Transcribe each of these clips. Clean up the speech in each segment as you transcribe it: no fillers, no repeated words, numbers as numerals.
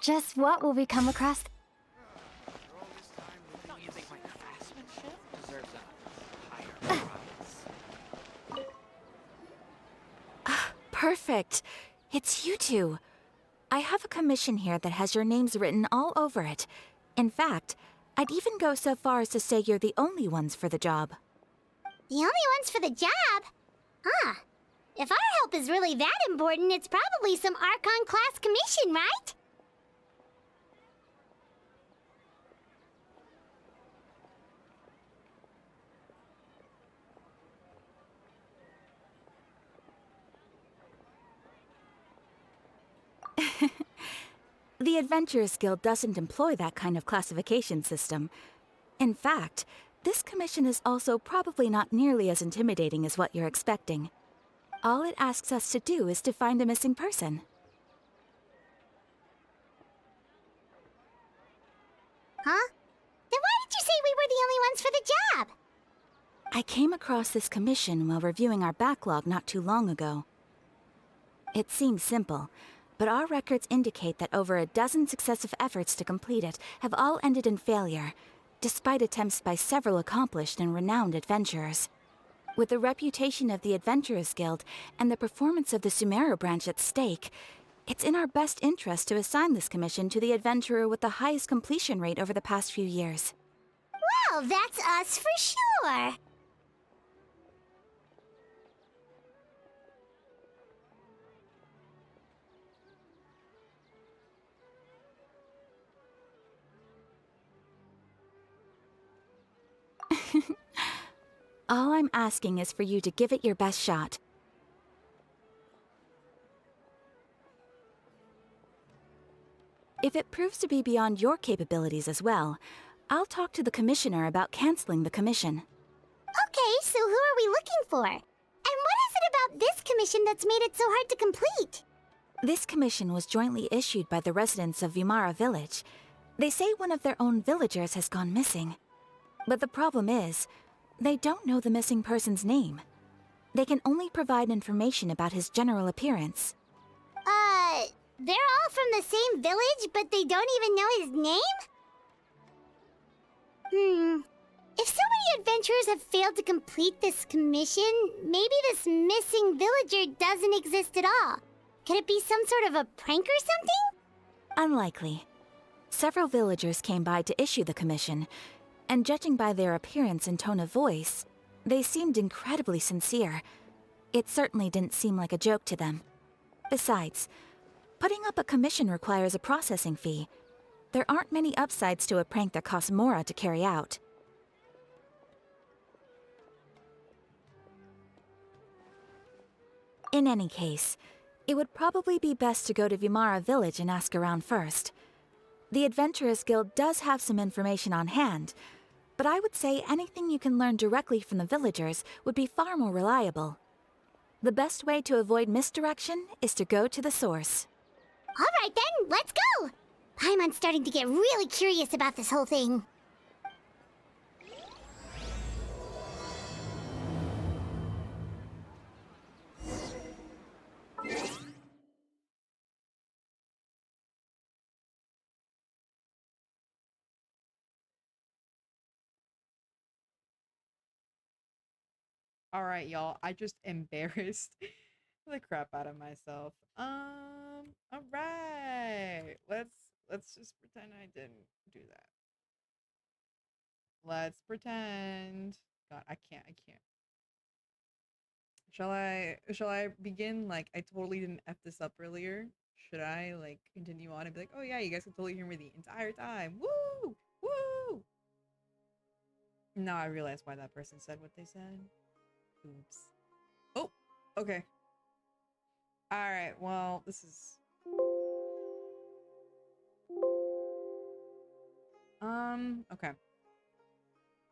Just what will we come across? Don't you think my craftsmanship deserves a higher price? Perfect. It's you two. I have a commission here that has your names written all over it. In fact, I'd even go so far as to say you're the only ones for the job. The only ones for the job? Huh. If our help is really that important, it's probably some Archon-class commission, right? The Adventurers Guild doesn't employ that kind of classification system. In fact, this commission is also probably not nearly as intimidating as what you're expecting. All it asks us to do is to find a missing person. Huh? Then why did you say we were the only ones for the job? I came across this commission while reviewing our backlog not too long ago. It seems simple, but our records indicate that over a dozen successive efforts to complete it have all ended in failure, despite attempts by several accomplished and renowned adventurers. With the reputation of the Adventurers Guild and the performance of the Sumeru branch at stake, it's in our best interest to assign this commission to the adventurer with the highest completion rate over the past few years. Well, that's us for sure. All I'm asking is for you to give it your best shot. If it proves to be beyond your capabilities as well, I'll talk to the commissioner about canceling the commission. Okay, so who are we looking for? And what is it about this commission that's made it so hard to complete? This commission was jointly issued by the residents of Vimara Village. They say one of their own villagers has gone missing. But the problem is, they don't know the missing person's name. They can only provide information about his general appearance. They're all from the same village, but they don't even know his name? If so many adventurers have failed to complete this commission, maybe this missing villager doesn't exist at all. Could it be some sort of a prank or something? Unlikely. Several villagers came by to issue the commission, and judging by their appearance and tone of voice, they seemed incredibly sincere. It certainly didn't seem like a joke to them. Besides, putting up a commission requires a processing fee. There aren't many upsides to a prank that costs Mora to carry out. In any case, it would probably be best to go to Vimara Village and ask around first. The Adventurers Guild does have some information on hand, but I would say anything you can learn directly from the villagers would be far more reliable. The best way to avoid misdirection is to go to the source. All right then, let's go! Paimon's starting to get really curious about this whole thing. All right, y'all. I just embarrassed the crap out of myself. All right. Let's just pretend I didn't do that. Let's pretend. God, I can't. Shall I begin like I totally didn't F this up earlier? Should I like continue on and be like, "Oh yeah, you guys can totally hear me the entire time." Woo! Woo! Now I realize why that person said what they said. Oops. Oh, okay. Alright, well, this is... okay.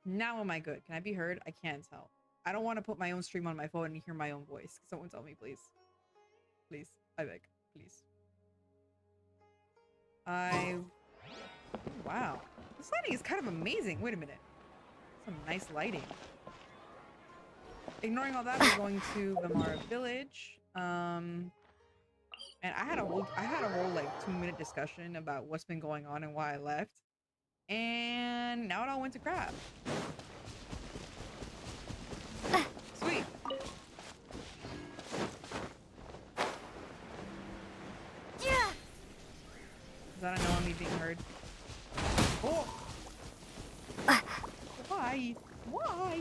Now am I good? Can I be heard? I can't tell. I don't want to put my own stream on my phone and hear my own voice. Someone tell me, please. Please. I beg. Please. Wow. This lighting is kind of amazing. Wait a minute. Some nice lighting. Ignoring all that, we're going to Vimara Village. And I had a whole like 2-minute discussion about what's been going on and why I left. And now it all went to crap. Sweet. Is that a no on me being heard? Oh! Why? Why?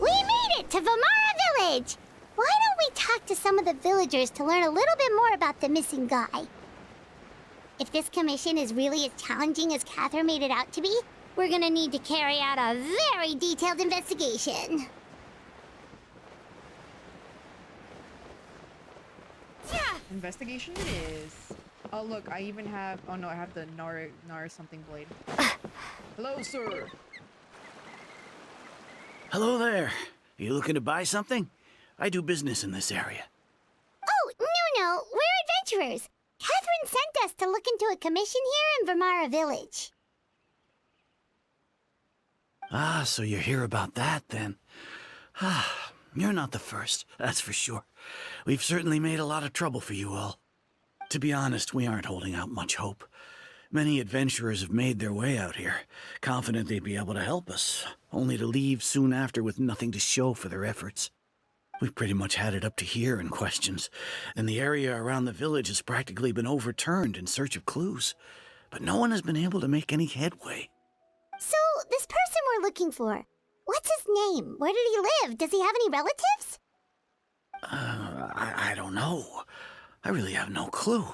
We made it to Vamara Village! Why don't we talk to some of the villagers to learn a little bit more about the missing guy? If this commission is really as challenging as Catherine made it out to be, we're gonna need to carry out a very detailed investigation. Investigation it is. Oh look, I even have. Oh no, I have the Nar something blade. Hello, sir. Hello there. You looking to buy something? I do business in this area. Oh, no, we're adventurers. Catherine sent us to look into a commission here in Vamara Village. Ah, so you're here about that then. Ah, you're not the first, that's for sure. We've certainly made a lot of trouble for you all. To be honest, we aren't holding out much hope. Many adventurers have made their way out here, confident they'd be able to help us, only to leave soon after with nothing to show for their efforts. We've pretty much had it up to here in questions, and the area around the village has practically been overturned in search of clues. But no one has been able to make any headway. So, this person we're looking for, what's his name? Where did he live? Does he have any relatives? I don't know. I really have no clue.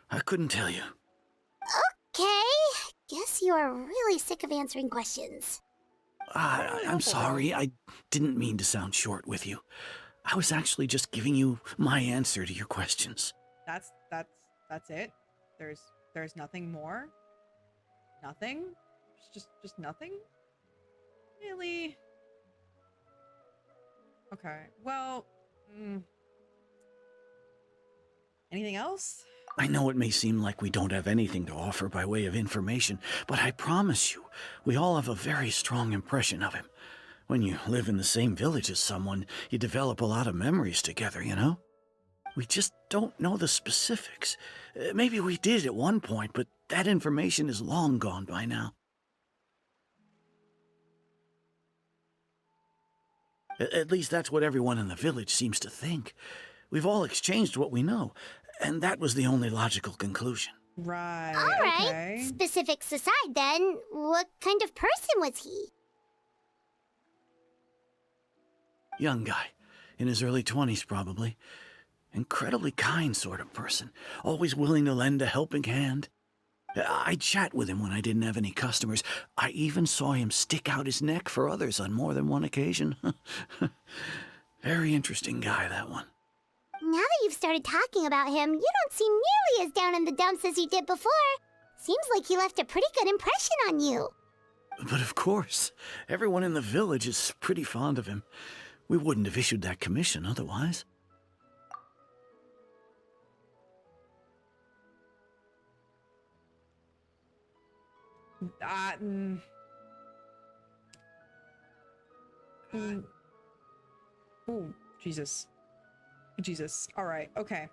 I couldn't tell you. Okay, guess you are really sick of answering questions. I'm sorry. I didn't mean to sound short with you. I was actually just giving you my answer to your questions. That's it. There's nothing more. Nothing. Just nothing. Really? Okay. Well. Anything else? I know it may seem like we don't have anything to offer by way of information, but I promise you, we all have a very strong impression of him. When you live in the same village as someone, you develop a lot of memories together, you know? We just don't know the specifics. Maybe we did at one point, but that information is long gone by now. At least that's what everyone in the village seems to think. We've all exchanged what we know, and that was the only logical conclusion. Right. All right, Okay. specifics aside then, what kind of person was he? Young guy, in his early 20s probably. Incredibly kind sort of person, always willing to lend a helping hand. I'd chat with him when I didn't have any customers. I even saw him stick out his neck for others on more than one occasion. Very interesting guy, that one. Now that you've started talking about him, you don't seem nearly as down in the dumps as you did before. Seems like he left a pretty good impression on you. But of course, everyone in the village is pretty fond of him. We wouldn't have issued that commission otherwise. Oh, Jesus. Jesus. All right. Okay.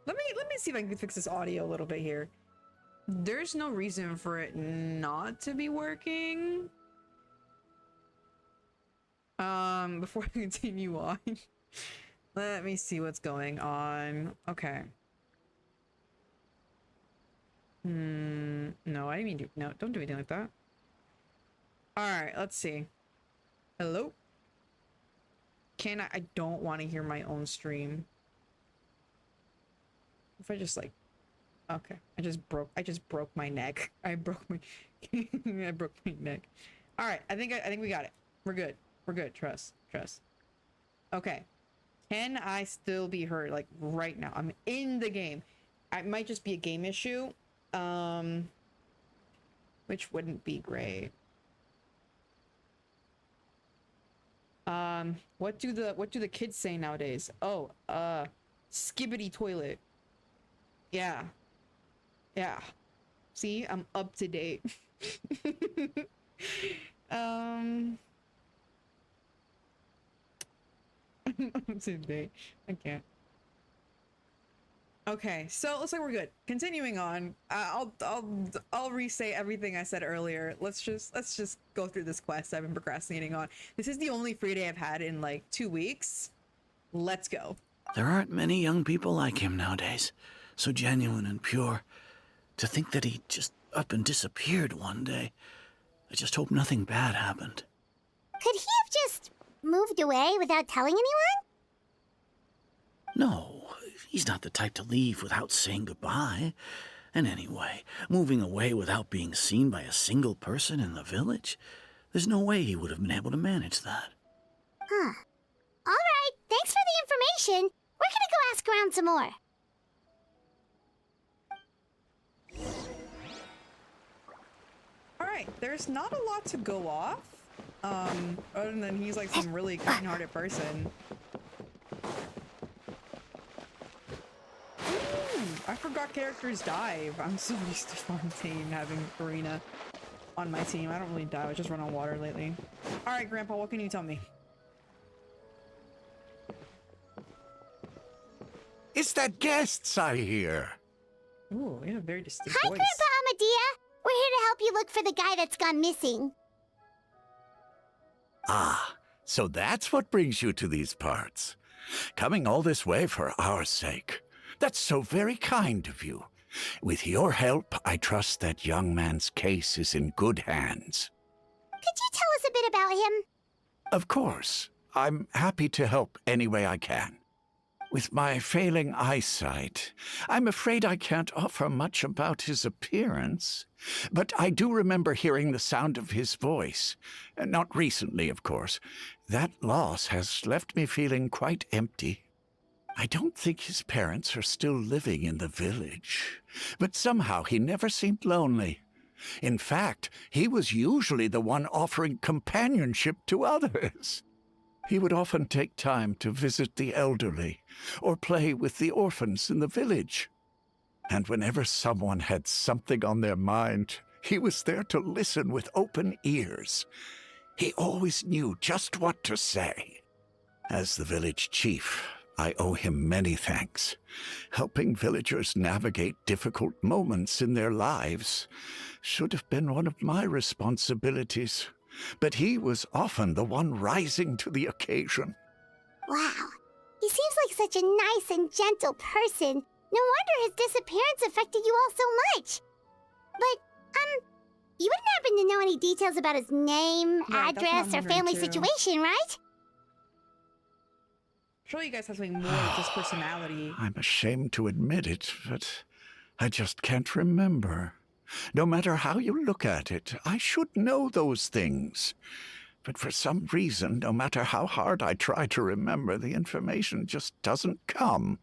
Let me see if I can fix this audio a little bit here. There's no reason for it not to be working. Before I continue on, let me see what's going on. Okay. No, I didn't mean to. No, don't do anything like that. All right, let's see. Hello? Can I don't want to hear my own stream. If I just like, okay, I just broke my neck. I broke my I broke my neck. All right, I think we got it. We're good. Trust. Okay. Can I still be heard like right now? I'm in the game. It might just be a game issue. Which wouldn't be great. What do the kids say nowadays? Oh, skibbity toilet. Yeah. See, I'm up to date. I'm up to date. I can't. Okay, so it looks like we're good. Continuing on, I'll re-say everything I said earlier. Let's just go through this quest I've been procrastinating on. This is the only free day I've had in like 2 weeks. Let's go. There aren't many young people like him nowadays. So genuine and pure. To think that he just up and disappeared one day. I just hope nothing bad happened. Could he have just moved away without telling anyone? No, he's not the type to leave without saying goodbye. And anyway, moving away without being seen by a single person in the village? There's no way he would have been able to manage that. Huh. Alright, thanks for the information. We're gonna go ask around some more. Alright, there's not a lot to go off. Other than he's like some really kind-hearted person. I forgot characters dive. I'm so used to Fontaine having Karina on my team. I don't really dive, I just run on water lately. Alright, Grandpa, what can you tell me? It's that guests I hear. Ooh, you have a very distinct Hi, voice. Grandpa Amadea. We're here to help you look for the guy that's gone missing. Ah, so that's what brings you to these parts. Coming all this way for our sake. That's so very kind of you. With your help, I trust that young man's case is in good hands. Could you tell us a bit about him? Of course. I'm happy to help any way I can. With my failing eyesight, I'm afraid I can't offer much about his appearance. But I do remember hearing the sound of his voice. Not recently, of course. That loss has left me feeling quite empty. I don't think his parents are still living in the village. But somehow he never seemed lonely. In fact, he was usually the one offering companionship to others. He would often take time to visit the elderly or play with the orphans in the village. And whenever someone had something on their mind, he was there to listen with open ears. He always knew just what to say. As the village chief, I owe him many thanks. Helping villagers navigate difficult moments in their lives should have been one of my responsibilities. But he was often the one rising to the occasion. Wow. He seems like such a nice and gentle person. No wonder his disappearance affected you all so much. But, you wouldn't happen to know any details about his name, Right, that's what I'm address, or wondering family too. situation, right? Surely you guys have something more than just personality. I'm ashamed to admit it, but I just can't remember. No matter how you look at it, I should know those things. But for some reason, no matter how hard I try to remember, the information just doesn't come.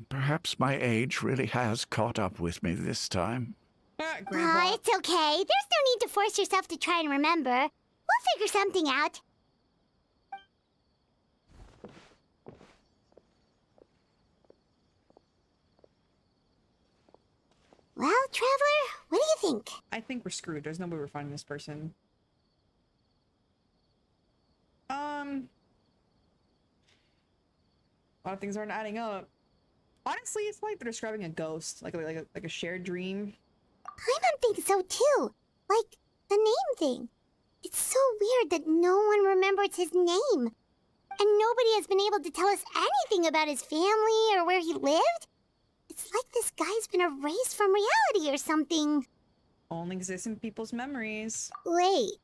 Perhaps my age really has caught up with me this time. Grandpa. It's okay. There's no need to force yourself to try and remember. We'll figure something out. Well, Traveler, what do you think? I think we're screwed. There's no way we're finding this person. A lot of things aren't adding up. Honestly, it's like they're describing a ghost, like a shared dream. Paimon thinks so too. Like, the name thing. It's so weird that no one remembers his name. And nobody has been able to tell us anything about his family or where he lived. It's like this guy's been erased from reality or something. Only exists in people's memories. Wait,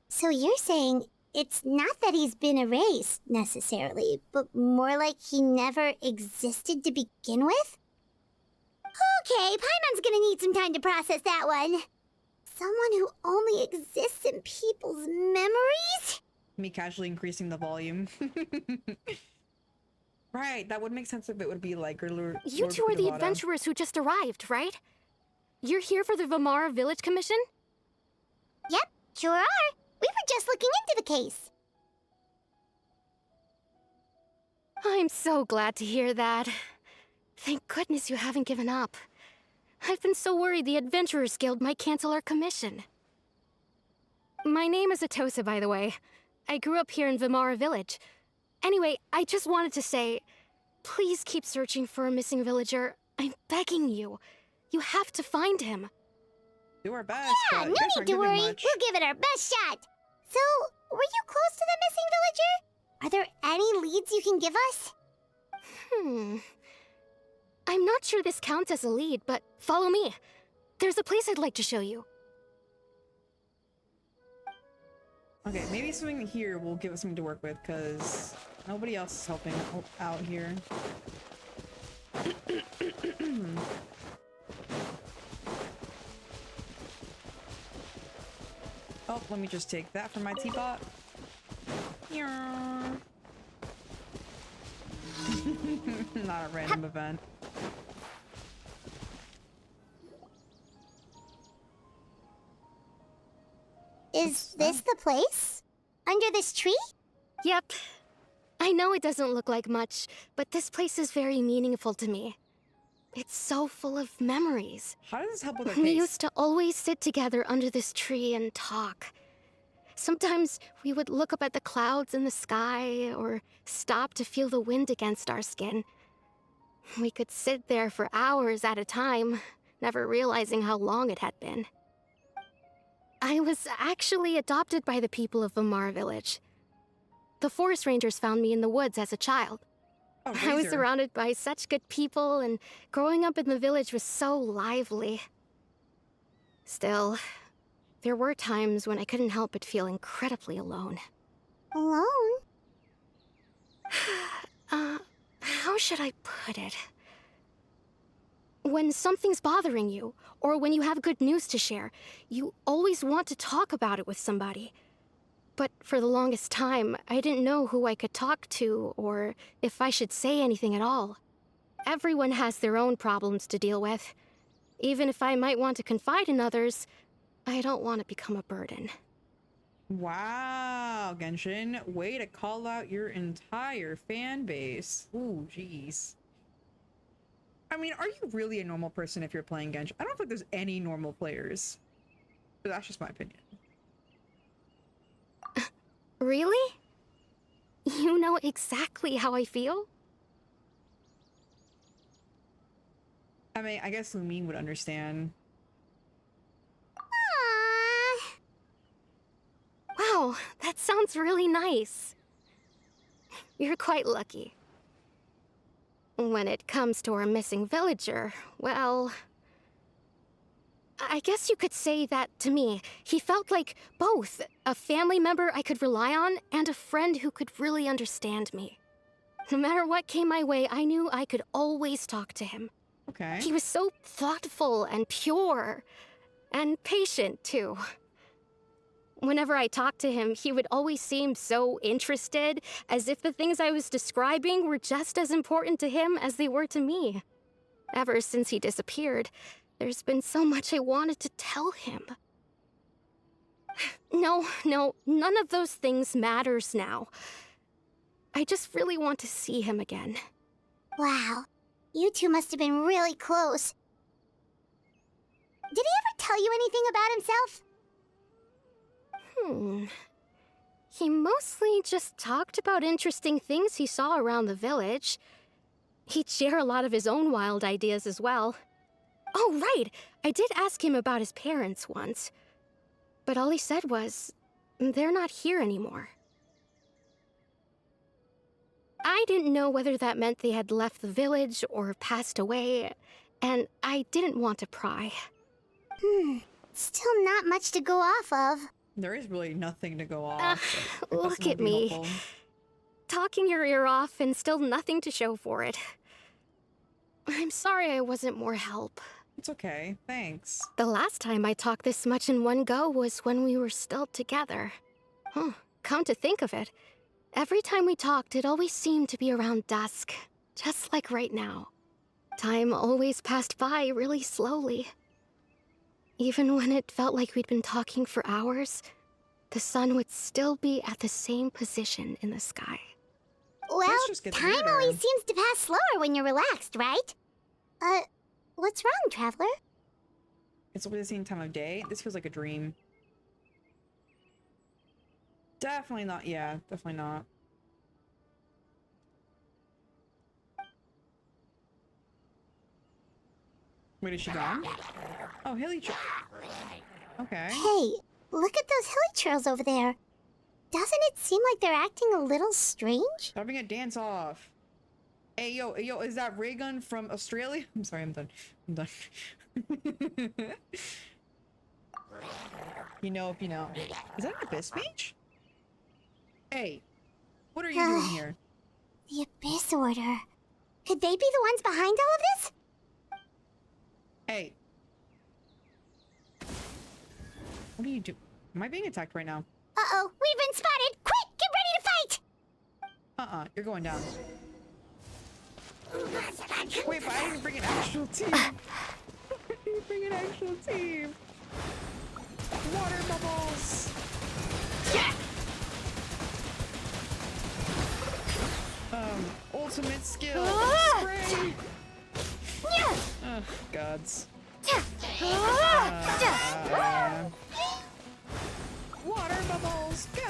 so you're saying it's not that he's been erased, necessarily, but more like he never existed to begin with? Okay, Paimon's gonna need some time to process that one. Someone who only exists in people's memories? Me casually increasing the volume. Right, that would make sense if it would be like You two are the adventurers who just arrived, right? You're here for the Vamara Village Commission? Yep, sure are. We were just looking into the case. I'm so glad to hear that. Thank goodness you haven't given up. I've been so worried the Adventurers Guild might cancel our commission. My name is Atosa, by the way. I grew up here in Vamara Village. Anyway, I just wanted to say, please keep searching for a missing villager. I'm begging you. You have to find him. Do our best, Yeah, but no you guys need aren't to giving worry. much. We'll give it our best shot. So, were you close to the missing villager? Are there any leads you can give us? I'm not sure this counts as a lead, but follow me. There's a place I'd like to show you. Okay, maybe something here will give us something to work with, because nobody else is helping out here. Oh, let me just take that from my teapot. Not a random event. Is this the place? Under this tree? Yep. I know it doesn't look like much, but this place is very meaningful to me. It's so full of memories. How does this help with our We case? used to always sit together under this tree and talk. Sometimes we would look up at the clouds in the sky or stop to feel the wind against our skin. We could sit there for hours at a time, never realizing how long it had been. I was actually adopted by the people of Vamar village. The forest rangers found me in the woods as a child. Oh, I was Razor. surrounded by such good people, and growing up in the village was so lively. Still, there were times when I couldn't help but feel incredibly alone. Alone? How should I put it? When something's bothering you, or when you have good news to share, you always want to talk about it with somebody. But for the longest time, I didn't know who I could talk to, or if I should say anything at all. Everyone has their own problems to deal with. Even if I might want to confide in others, I don't want to become a burden. Wow, Genshin. Way to call out your entire fan base. Ooh, jeez. I mean, are you really a normal person if you're playing Genshin? I don't think there's any normal players. But that's just my opinion. Really? You know exactly how I feel? I mean, I guess Lumine would understand. Aww. Wow, that sounds really nice. You're quite lucky. When it comes to our missing villager, well, I guess you could say that to me. He felt like both a family member I could rely on and a friend who could really understand me. No matter what came my way, I knew I could always talk to him. Okay. He was so thoughtful and pure, and patient, too. Whenever I talked to him, he would always seem so interested, as if the things I was describing were just as important to him as they were to me. Ever since he disappeared, there's been so much I wanted to tell him. No, none of those things matters now. I just really want to see him again. Wow. You two must have been really close. Did he ever tell you anything about himself? He mostly just talked about interesting things he saw around the village. He'd share a lot of his own wild ideas as well. Oh, right! I did ask him about his parents once. But all he said was, they're not here anymore. I didn't know whether that meant they had left the village or passed away, and I didn't want to pry. Still not much to go off of. There is really nothing to go off. if that's Look gonna at be me. helpful. Talking your ear off and still nothing to show for it. I'm sorry I wasn't more help. It's okay. Thanks. The last time I talked this much in one go was when we were still together. Come to think of it, every time we talked, it always seemed to be around dusk, just like right now. Time always passed by really slowly. Even when it felt like we'd been talking for hours, the sun would still be at the same position in the sky. Well, just gets time weirder. always seems to pass slower when you're relaxed, right? What's wrong, Traveler? It's always the same time of day. This feels like a dream. Definitely not. Yeah, definitely not. Wait, is she gone? Oh, hilly trail. Okay. Hey, look at those hilly trails over there. Doesn't it seem like they're acting a little strange? Having a dance off. Hey, yo, is that ray gun from Australia? I'm sorry, I'm done. I'm done. You know if you know. Is that an abyss mage? Hey, what are you doing here? The Abyss Order. Could they be the ones behind all of this? Hey. What are you doing? Am I being attacked right now? Uh-oh, we've been spotted! Quick, get ready to fight! You're going down. Wait, but I didn't bring an actual team. I didn't bring an actual team. Water bubbles. Ultimate skill. Spray. Oh, gods. Water bubbles, go!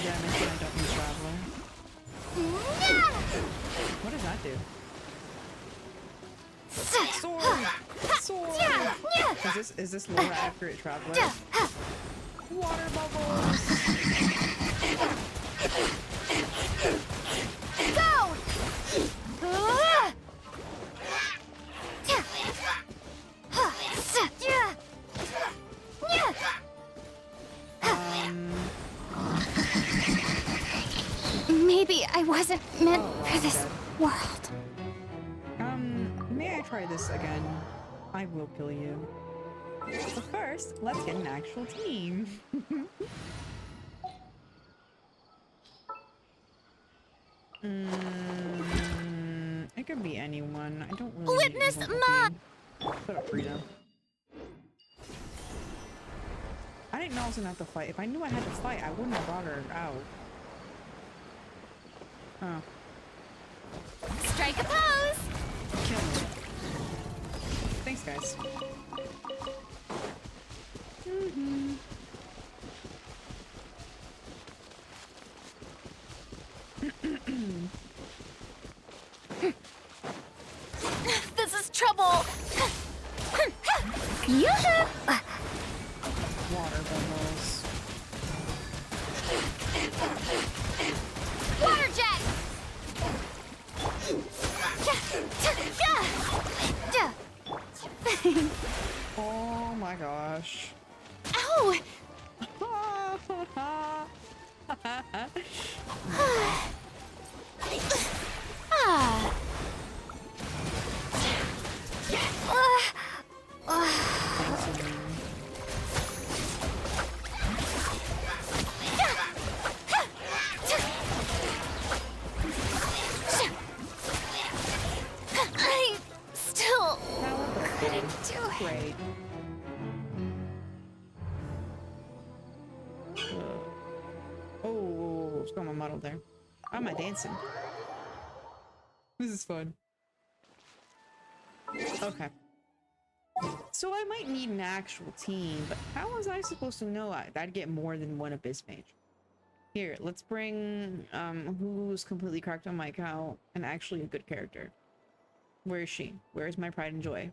Yeah, I mentioned I don't use Traveler. What does that do? Sword! Sword! Is this lore accurate, Traveler? Water bubbles! Go! Maybe I wasn't meant for this world. May I try this again? I will kill you. But first, let's get an actual team. It could be anyone. I don't really Witness need Put up Frida. I didn't know I was gonna have to fight. If I knew I had to fight, I wouldn't have brought her out. Oh. Strike a pose! Kill me. Thanks, guys. This is trouble! Yoo-hoo! Water bubbles. Water jet! Oh my gosh. Ow! I still couldn't do it. Great. Oh, what's going on my model there? How am I dancing? This is fun. Okay. So I might need an actual team, but how was I supposed to know I'd get more than one Abyss Mage? Here, let's bring who's completely cracked on my account and actually a good character. Where is she? Where is my pride and joy?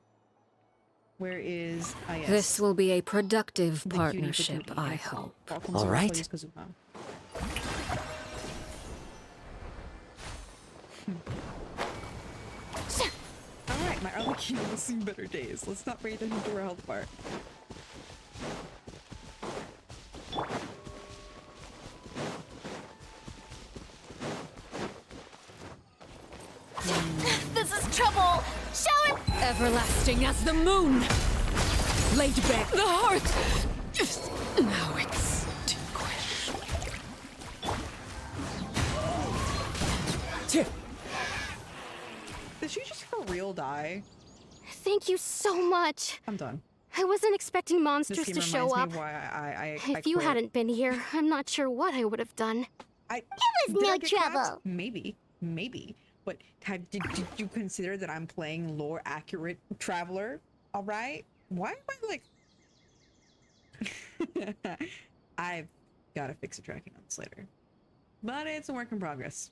Where is yes. This will be a productive The cutie partnership, patootie. I hope. Welcome All to right. Rhapsody's Kazuha. Alright, my other key will see better days. Let's not pay attention to our health bar. This is trouble! Shower! Everlasting as the moon! Laid bare the heart! Now extinguished. Did she just for real die? Thank you so much. I'm done. I wasn't expecting This monsters game to show reminds up. me of why I If you quit. hadn't been here, I'm not sure what I would have done. It Did was I no get clapped? trouble. Maybe. But did you consider that I'm playing lore accurate Traveler? All right. Why am I like? I've got to fix the tracking on this later, but it's a work in progress.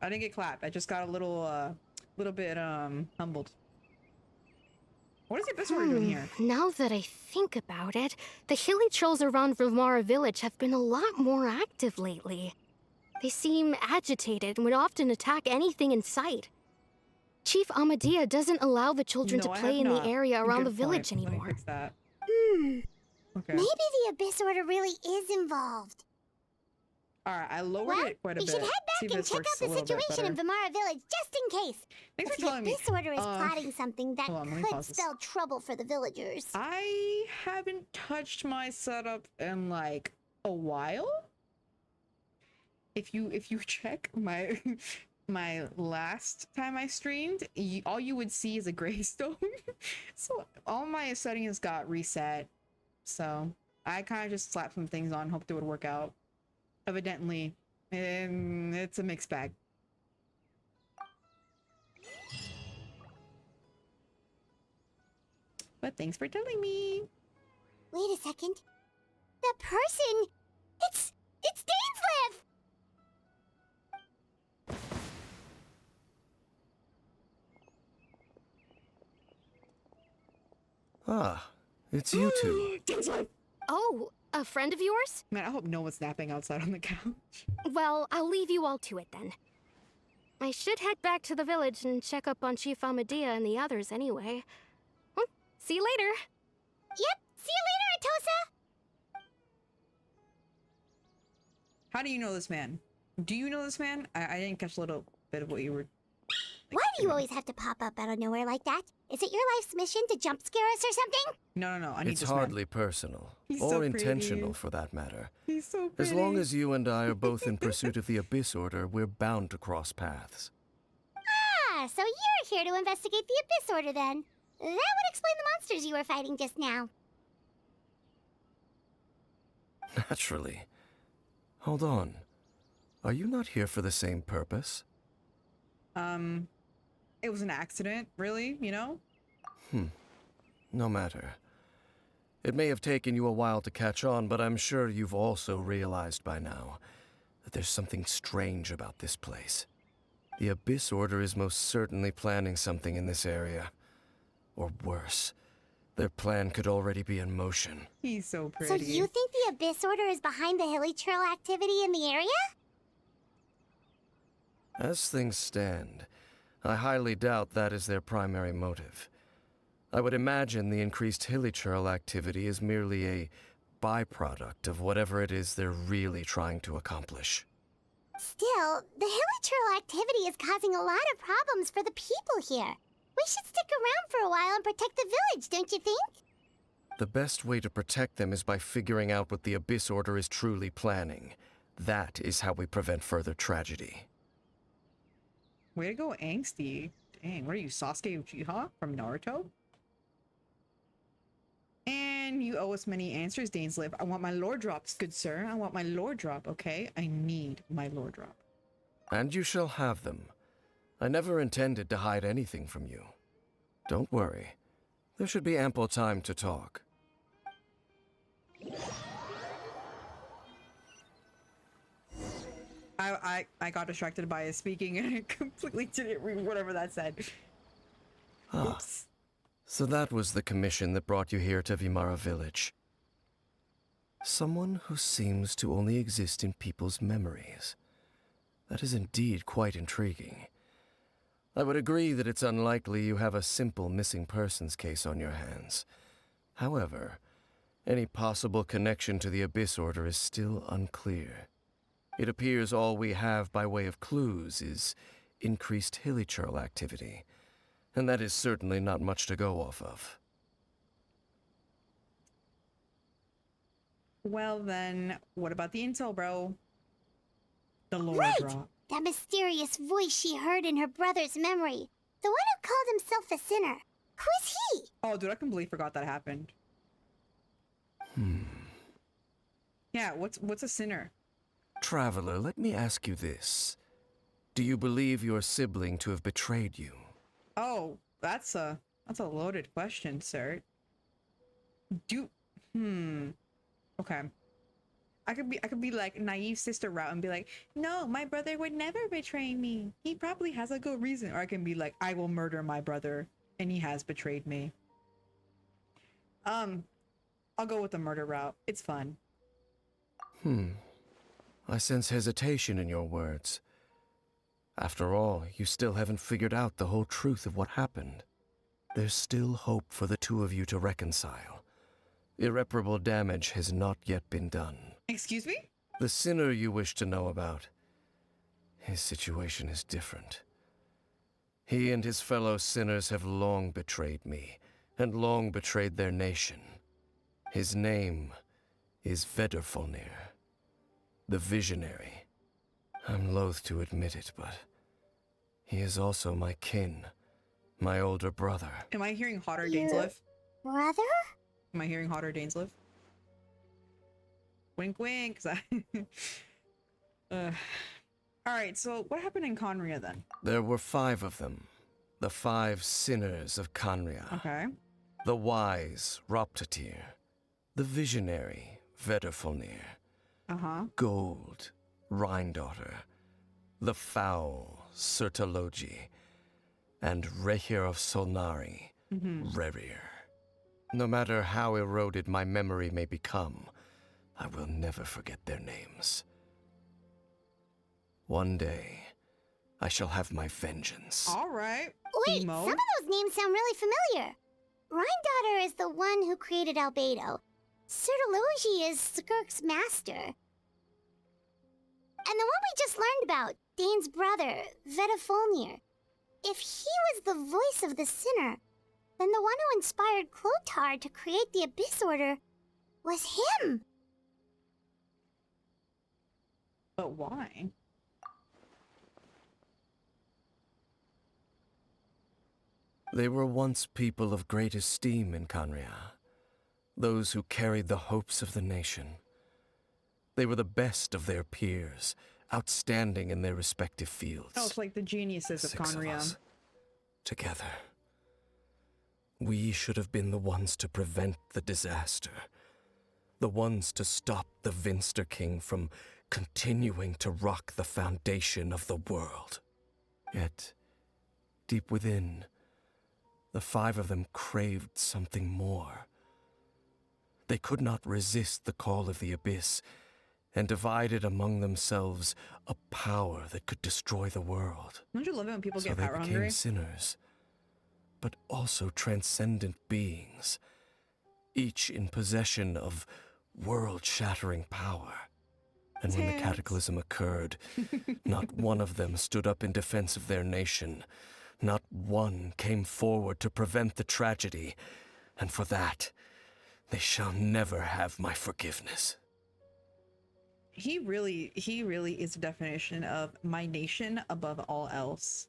I didn't get clapped. I just got a little bit humbled. What is the Abyss Order doing here? Now that I think about it, the hilly trolls around Vilmara village have been a lot more active lately. They seem agitated and would often attack anything in sight. Chief Amadea doesn't allow the children to play in the area around the village anymore. Let me fix that. Okay. Maybe the Abyss Order really is involved. Alright, I lowered Well, it quite a we bit. should head See back if and this check works out a the little bit situation in better. Vilmara village, just in case. Thanks If for the telling me. Abyss Order is plotting something that hold on, let me could pause this. spell trouble for the villagers. I haven't touched my setup in like a while. If you check my my last time I streamed, all you would see is a graystone. So all my settings got reset. So I kind of just slapped some things on, hoped it would work out. Evidently, it's a mixed bag. But thanks for telling me. Wait a second. The person... It's Dainsleif! Ah, it's you two. Dainsleif! Oh, a friend of yours? Man, I hope no one's napping outside on the couch. Well, I'll leave you all to it then. I should head back to the village and check up on Chief Amadea and the others anyway. Well, see you later. Yep, see you later, Atosa! How do you know this man? Do you know this man? I didn't catch a little bit of what you were... Why do you always have to pop up out of nowhere like that? Is it your life's mission to jump scare us or something? No, I need It's this hardly personal, He's or so pretty. intentional for that matter. man. He's so pretty. As long as you and I are both in pursuit of the Abyss Order, we're bound to cross paths. Ah, so you're here to investigate the Abyss Order then. That would explain the monsters you were fighting just now. Naturally. Hold on. Are you not here for the same purpose? It was an accident, really, you know? No matter. It may have taken you a while to catch on, but I'm sure you've also realized by now that there's something strange about this place. The Abyss Order is most certainly planning something in this area. Or worse, their plan could already be in motion. He's so pretty. So you think the Abyss Order is behind the hilly trail activity in the area? As things stand, I highly doubt that is their primary motive. I would imagine the increased hilichurl activity is merely a byproduct of whatever it is they're really trying to accomplish. Still, the hilly trail activity is causing a lot of problems for the people here. We should stick around for a while and protect the village, don't you think? The best way to protect them is by figuring out what the Abyss Order is truly planning. That is how we prevent further tragedy. Way to go, angsty. Dang, what are you, Sasuke Uchiha from Naruto? And you owe us many answers, Dainsleif. I want my lore drops, good sir. I want my lore drop, okay? I need my lore drop. And you shall have them. I never intended to hide anything from you. Don't worry. There should be ample time to talk. I got distracted by his speaking and I completely didn't read whatever that said. Ah, Oops. so that was the commission that brought you here to Vimara village. Someone who seems to only exist in people's memories. That is indeed quite intriguing. I would agree that it's unlikely you have a simple missing persons case on your hands. However, any possible connection to the Abyss Order is still unclear. It appears all we have by way of clues is increased hilichurl activity, and that is certainly not much to go off of. Well then, what about the intel, bro? The lore Right! drop. That mysterious voice she heard in her brother's memory. The one who called himself a sinner. Who is he? Oh, dude, I completely forgot that happened. Yeah, what's a sinner? Traveler, let me ask you this. Do you believe your sibling to have betrayed you? Oh, that's a loaded question, sir. Okay. I could be like naive sister route and be like, no, my brother would never betray me. He probably has a good reason. Or I can be like, I will murder my brother and he has betrayed me. I'll go with the murder route. It's fun. I sense hesitation in your words. After all, you still haven't figured out the whole truth of what happened. There's still hope for the two of you to reconcile. Irreparable damage has not yet been done. Excuse me? The sinner you wish to know about, his situation is different. He and his fellow sinners have long betrayed me, and long betrayed their nation. His name is Vedrfolnir, the Visionary. I'm loath to admit it, but he is also my kin, my older brother. Am I hearing hotter Dainsleif? Brother? Am I hearing hotter Dainsleif? Wink wink, 'cause Alright, so what happened in Conria then? There were 5 of them, the 5 sinners of Conria. Okay. The wise Roptatir, the visionary Vedrfolnir, Gold Rhindaughter, the foul Sertologi, and Rehir of Solnari, Rerir. No matter how eroded my memory may become, I will never forget their names. One day, I shall have my vengeance. Alright. Wait, Emo. some of those names sound really familiar. Rhindaughter is the one who created Albedo. Sertologi is Skirk's master. And the one we just learned about, Dane's brother, Vedrfolnir. If he was the voice of the sinner, then the one who inspired Clothar to create the Abyss Order was him. But why? They were once people of great esteem in Conria, those who carried the hopes of the nation. They were the best of their peers, outstanding in their respective fields. Oh, it's like the geniuses of 6 Conria. us, together. We should have been the ones to prevent the disaster. The ones to stop the Vinster King from continuing to rock the foundation of the world. Yet, deep within, the 5 of them craved something more. They could not resist the call of the Abyss, and divided among themselves a power that could destroy the world. Don't you love it when people So get they power became hungry? sinners, but also transcendent beings, each in possession of world-shattering power. And when the Tits. cataclysm occurred, not one of them stood up in defense of their nation. Not one came forward to prevent the tragedy, and for that, they shall never have my forgiveness. He really is the definition of my nation above all else.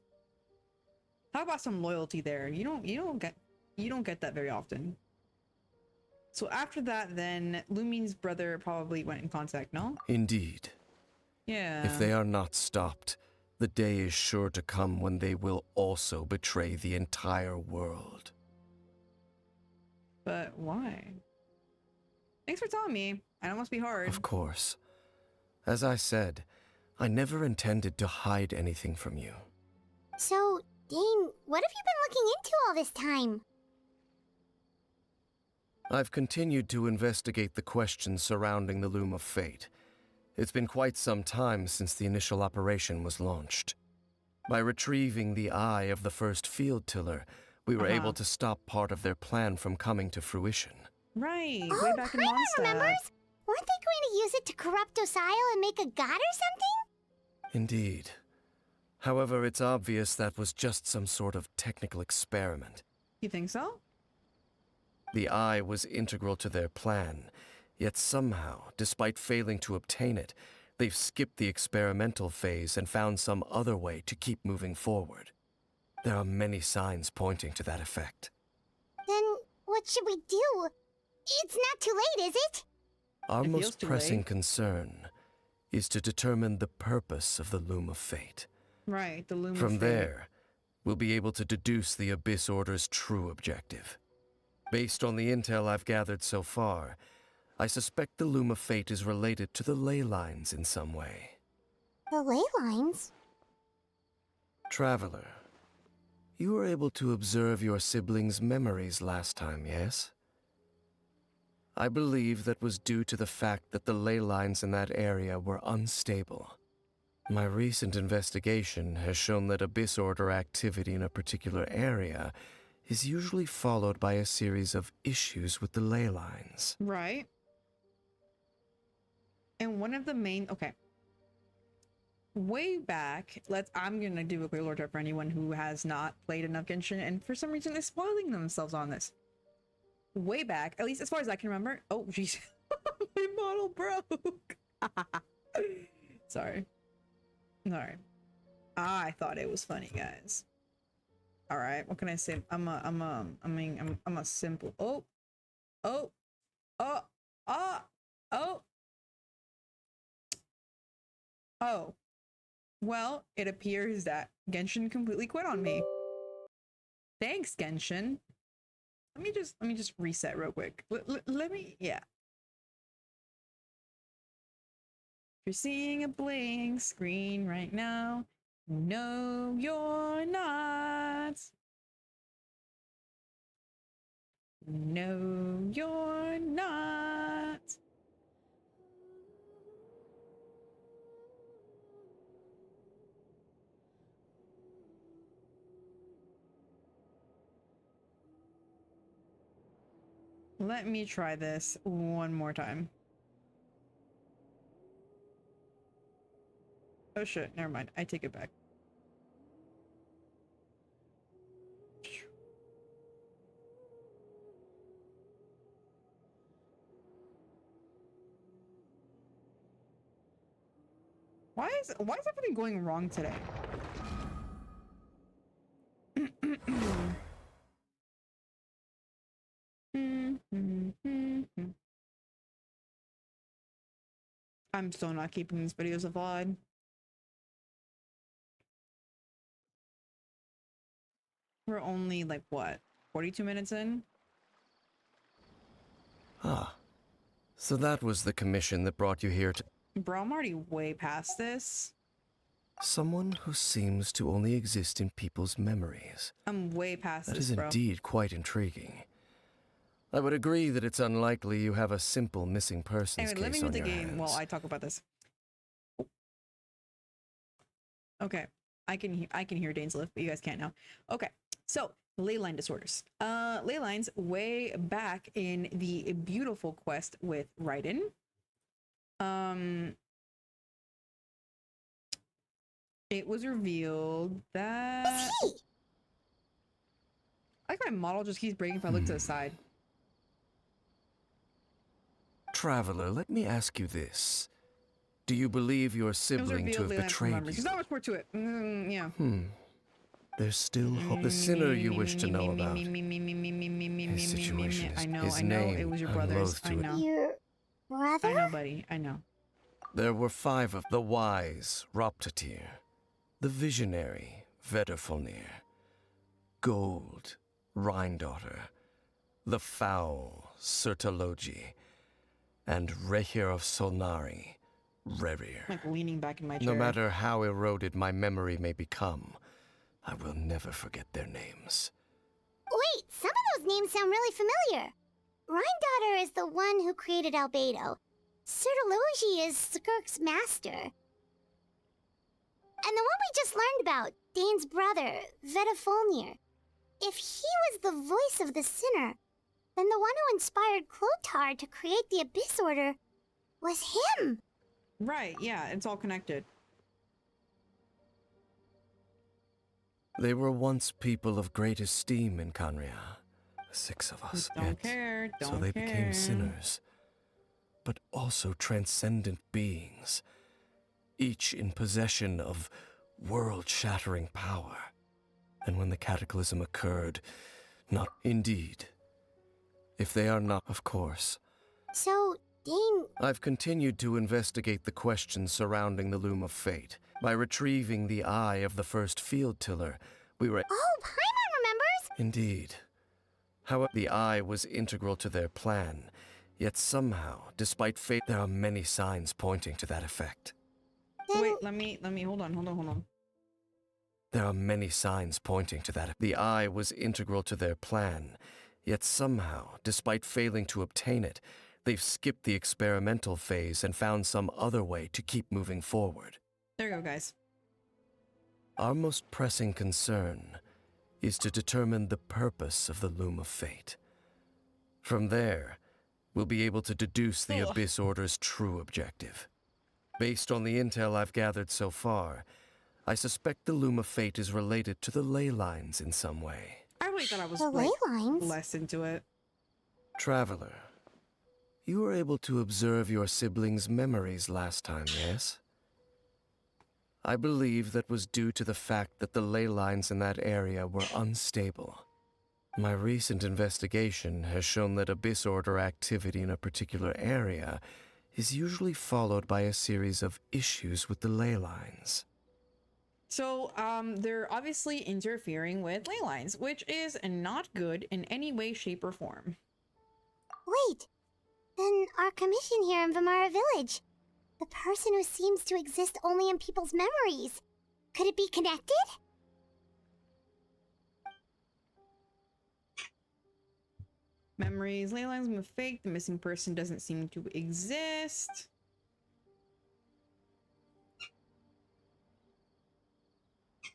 How about some loyalty there? You don't get that very often. So after that, then Lumine's brother probably went in contact, no? Indeed. Yeah. If they are not stopped, the day is sure to come when they will also betray the entire world. But why? Thanks for telling me. I know it must be hard. Of course. As I said, I never intended to hide anything from you. So, Dane, what have you been looking into all this time? I've continued to investigate the questions surrounding the Loom of Fate. It's been quite some time since the initial operation was launched. By retrieving the eye of the first field tiller, we were able to stop part of their plan from coming to fruition. Right. Oh, Way back in Paimon Mondstadt. remembers? Weren't they going to use it to corrupt Osial and make a god or something? Indeed. However, it's obvious that was just some sort of technical experiment. You think so? The eye was integral to their plan, yet somehow, despite failing to obtain it, they've skipped the experimental phase and found some other way to keep moving forward. There are many signs pointing to that effect. Then what should we do? It's not too late, is it? Our It feels most too pressing late. concern is to determine the purpose of the Loom of Fate. Right. The Loom of From Fate. there, we'll be able to deduce the Abyss Order's true objective. Based on the intel I've gathered so far, I suspect the Loom of Fate is related to the ley lines in some way. The ley lines? Traveler, you were able to observe your siblings' memories last time, yes? I believe that was due to the fact that the ley lines in that area were unstable. My recent investigation has shown that Abyss Order activity in a particular area is usually followed by a series of issues with the ley lines. Right. And one of the main, okay. Way back, I'm gonna do a quick lore trip for anyone who has not played enough Genshin and for some reason is spoiling themselves on this. Way back, at least as far as I can remember. Oh, jeez. My model broke. Sorry. Alright. I thought it was funny, guys. Alright, what can I say? I'm a simple. Oh. Well, it appears that Genshin completely quit on me. Thanks, Genshin. Let me just reset real quick. Let me, yeah. If you're seeing a blank screen right now, no, you're not. No, you're not. Let me try this one more time. Oh shit, never mind. I take it back. Why is everything going wrong today? I'm still not keeping these videos a VOD. We're only like what, 42 minutes in? Ah, so that was the commission that brought you here to... Bro, I'm already way past this. Someone who seems to only exist in people's memories. I'm way past That this, is bro. indeed quite intriguing. I would agree that it's unlikely you have a simple missing persons Anyway, let me case move on the your game hands. while I talk about this. Okay, I can hear Dane's lift, but you guys can't now. Okay, so ley line disorders. Ley lines way back in the beautiful quest with Raiden. It was revealed that I think my model just keeps breaking if I look to the side. Traveler, let me ask you this. Do you believe your It was sibling to revealed have Ley Line betrayed remembers. you? There's not much more to it. Yeah. There's still hope. The sinner you wish to know about. His situation is... I know, his I know. name, It was your I'm brother's. loath I to know. Your brother? I know, buddy. I know. There were 5 of the wise, Roptatir, the visionary, Vedderfolnir, Gold, Rhindaughter, the foul, Sertologi, and Rehir of Solnari, Rerir. Like leaning back in my chair. No matter how eroded my memory may become, I will never forget their names. Wait, some of those names sound really familiar. Rhindaughter is the one who created Albedo. Sertologi is Skirk's master. And the one we just learned about, Dane's brother, Vedderfolnir. If he was the voice of the sinner, then the one who inspired Clotar to create the Abyss Order was him. Right, yeah, it's all connected. They were once people of great esteem in Canria. 6 of us. Don't care, don't so they care. became sinners, but also transcendent beings, each in possession of world-shattering power. And when the cataclysm occurred, not indeed. If they are not, of course. So, Dane... I've continued to investigate the questions surrounding the Loom of Fate. By retrieving the eye of the first field tiller, we were... Oh, Paimon remembers! Indeed. However, the eye was integral to their plan, Yet somehow, despite fate, there are many signs pointing to that effect. Wait, let me, hold on. There are many signs pointing to that. The eye was integral to their plan, yet somehow, despite failing to obtain it, they've skipped the experimental phase and found some other way to keep moving forward. There you go, guys. Our most pressing concern is to determine the purpose of the Loom of Fate. From there, we'll be able to deduce the Abyss Order's true objective. Based on the intel I've gathered so far, I suspect the Loom of Fate is related to the ley lines in some way. I really thought I was The ley lines? less into it. Traveler, you were able to observe your siblings' memories last time, yes? I believe that was due to the fact that the ley lines in that area were unstable. My recent investigation has shown that Abyss Order activity in a particular area is usually followed by a series of issues with the ley lines. So, they're obviously interfering with ley lines, which is not good in any way, shape, or form. Wait, then our commission here in Vamara Village, the person who seems to exist only in people's memories, could it be connected? Memories, ley lines are fake, the missing person doesn't seem to exist.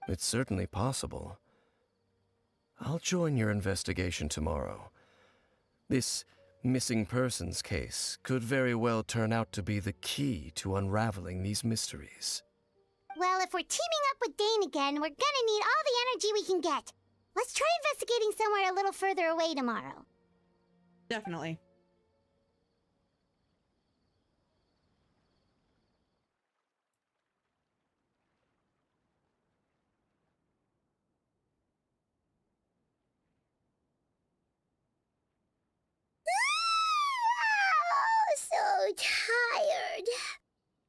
It's certainly possible. I'll join your investigation tomorrow. This missing persons case could very well turn out to be the key to unraveling these mysteries. Well, if we're teaming up with Dane again, we're gonna need all the energy we can get. Let's try investigating somewhere a little further away tomorrow. Definitely. So tired.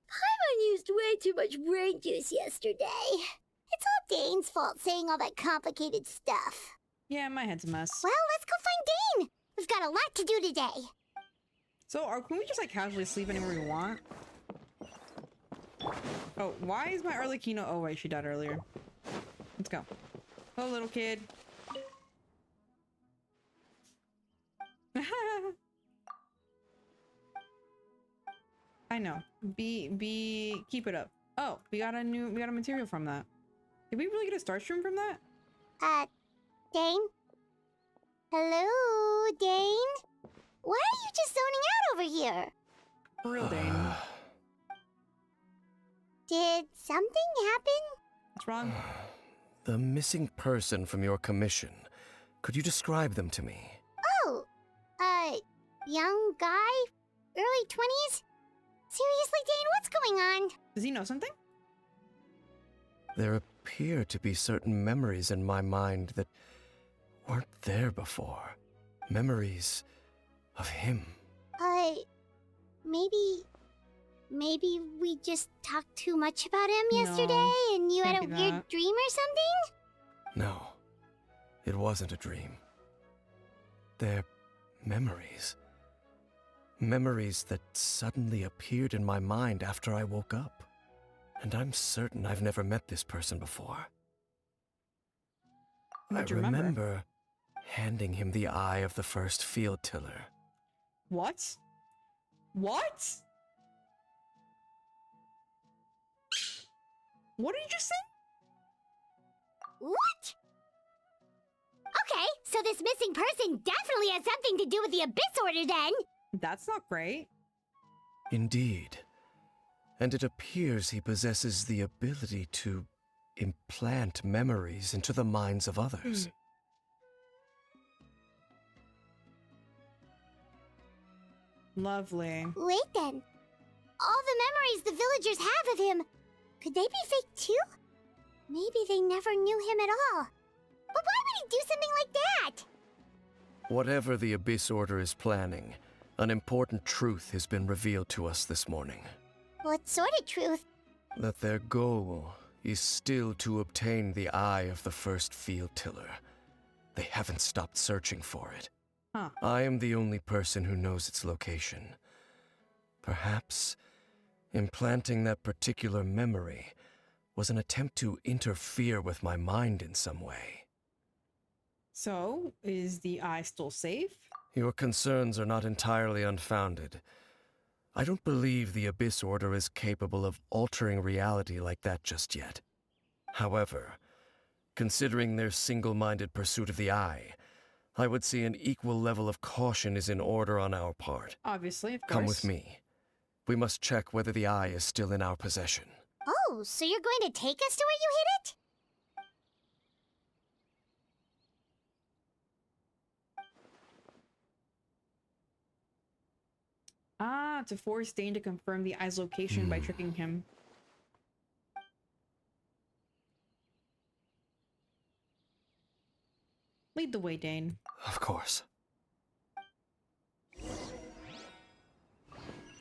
Paimon used way too much brain juice yesterday. It's all Dane's fault saying all that complicated stuff. Yeah, my head's a mess. Well, let's go find Dane. We've got a lot to do today. So, can we just like casually sleep anywhere we want? Oh, why is my Arlecchino? Oh wait, she died earlier. Let's go. Hello, little kid. I know. Keep it up. Oh, we got a material from that. Did we really get a Starstream from that? Dane? Hello, Dane? Why are you just zoning out over here? For real, Dane. Did something happen? What's wrong? The missing person from your commission. Could you describe them to me? Oh, young guy? Early 20s? Seriously, Dane, what's going on? Does he know something? There appear to be certain memories in my mind that weren't there before. Memories of him. Maybe we just talked too much about him yesterday No, and you had a can't be weird that. dream or something? No, it wasn't a dream. They're memories. Memories that suddenly appeared in my mind after I woke up. And I'm certain I've never met this person before. What'd I you remember handing him the eye of the first field tiller. What? What? What did you just say? What? Okay, so this missing person definitely has something to do with the Abyss Order then. That's not great. Indeed. And it appears he possesses the ability to implant memories into the minds of others. Lovely. Wait then. All the memories the villagers have of him, could they be fake too? Maybe they never knew him at all. But why would he do something like that? Whatever the Abyss Order is planning, an important truth has been revealed to us this morning. What sort of truth? That their goal is still to obtain the eye of the first field tiller. They haven't stopped searching for it. Huh. I am the only person who knows its location. Perhaps implanting that particular memory was an attempt to interfere with my mind in some way. So, is the eye still safe? Your concerns are not entirely unfounded. I don't believe the Abyss Order is capable of altering reality like that just yet. However, considering their single-minded pursuit of the eye, I would say an equal level of caution is in order on our part. Obviously, of course. Come with me. We must check whether the eye is still in our possession. Oh, so you're going to take us to where you hid it? Ah, to force Dane to confirm the eye's location by tricking him. Lead the way, Dane. Of course.